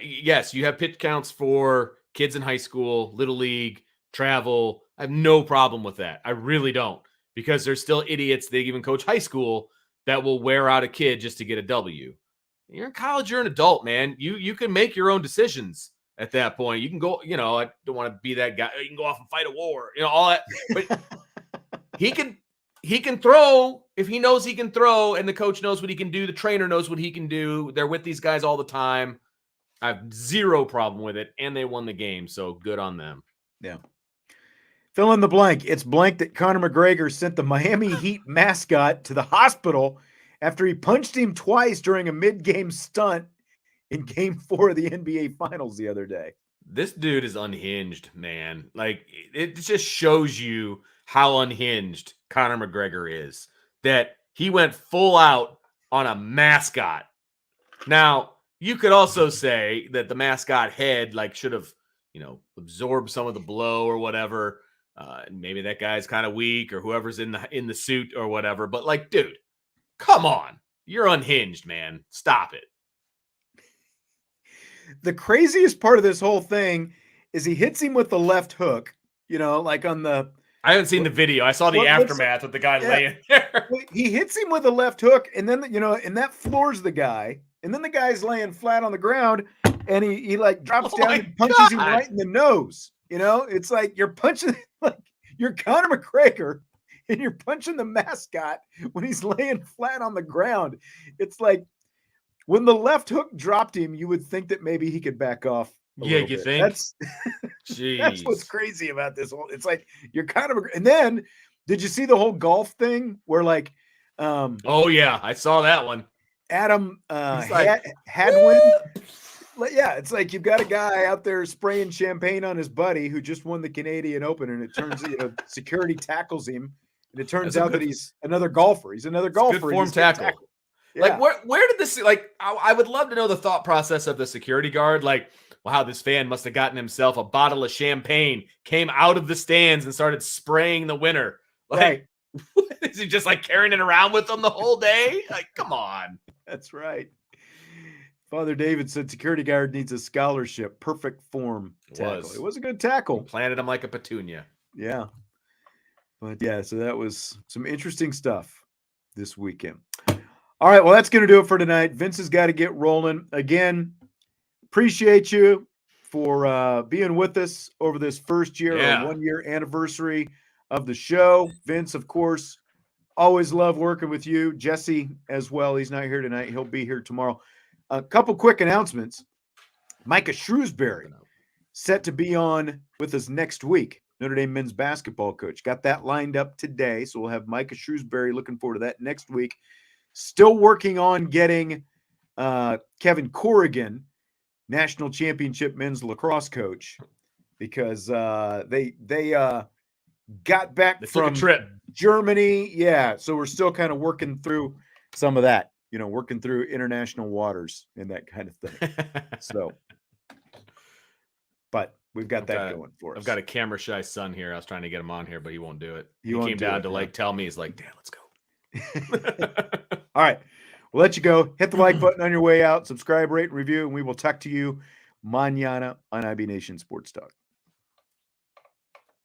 [SPEAKER 2] yes, you have pitch counts for kids in high school, little league, travel. I have no problem with that. I really don't, because there's still idiots. They even coach high school that will wear out a kid just to get a W. You're in college. You're an adult, man. You can make your own decisions at that point. You can go, I don't want to be that guy. You can go off and fight a war, all that. But he can throw if he knows he can throw, and the coach knows what he can do. The trainer knows what he can do. They're with these guys all the time. I have zero problem with it, and they won the game, so good on them.
[SPEAKER 1] Yeah. Fill in the blank. It's blank that Conor McGregor sent the Miami Heat mascot to the hospital after he punched him twice during a mid-game stunt in Game 4 of the NBA Finals the other day.
[SPEAKER 2] This dude is unhinged, man. Like, it just shows you how unhinged Conor McGregor is, that he went full out on a mascot. Now, you could also say that the mascot head should have, absorbed some of the blow or whatever. Maybe that guy's kind of weak, or whoever's in the suit or whatever. But dude, come on. You're unhinged, man. Stop it.
[SPEAKER 1] The craziest part of this whole thing is he hits him with the left hook, on the...
[SPEAKER 2] I haven't seen the video. I saw the aftermath with the guy laying there.
[SPEAKER 1] He hits him with a left hook, and then, and that floors the guy. And then the guy's laying flat on the ground, and he drops down and punches him right in the nose. It's like you're punching, you're Conor McGregor, and you're punching the mascot when he's laying flat on the ground. It's like when the left hook dropped him, you would think that maybe he could back off.
[SPEAKER 2] Yeah, you think?
[SPEAKER 1] That's what's crazy about this whole. It's like you're kind of. And then, did you see the whole golf thing where
[SPEAKER 2] oh yeah, I saw that one.
[SPEAKER 1] Adam Hadwin. Yeah, it's like you've got a guy out there spraying champagne on his buddy who just won the Canadian Open, and it turns security tackles him, and it turns out that he's another golfer. He's another golfer.
[SPEAKER 2] Good form tackle. Yeah. Where did this? I would love to know the thought process of the security guard. Wow, this fan must have gotten himself a bottle of champagne, came out of the stands and started spraying the winner.
[SPEAKER 1] Right.
[SPEAKER 2] Is he just carrying it around with him the whole day? Come on.
[SPEAKER 1] That's right. Father David said security guard needs a scholarship. Perfect form tackle. It was a good tackle.
[SPEAKER 2] He planted him like a petunia.
[SPEAKER 1] Yeah. But yeah, so that was some interesting stuff this weekend. All right, well, that's going to do it for tonight. Vince has got to get rolling. Again, appreciate you for being with us over this first year or 1 year anniversary of the show. Vince, of course, always love working with you. Jesse as well. He's not here tonight. He'll be here tomorrow. A couple quick announcements. Micah Shrewsbury set to be on with us next week. Notre Dame men's basketball coach. Got that lined up today. So we'll have Micah Shrewsbury. Looking forward to that next week. Still working on getting Kevin Corrigan national championship men's lacrosse coach because they got back
[SPEAKER 2] They took
[SPEAKER 1] from
[SPEAKER 2] a trip.
[SPEAKER 1] Germany. Yeah, so we're still kind of working through some of that, working through international waters and that kind of thing. So, but we've got that going for us.
[SPEAKER 2] I've got a camera shy son here. I was trying to get him on here, but he won't do it.
[SPEAKER 1] He
[SPEAKER 2] came down to like tell me, he's like, Dad, let's go.
[SPEAKER 1] All right. We'll let you go. Hit the like button on your way out. Subscribe, rate, and review, and we will talk to you mañana on IB Nation Sports Talk.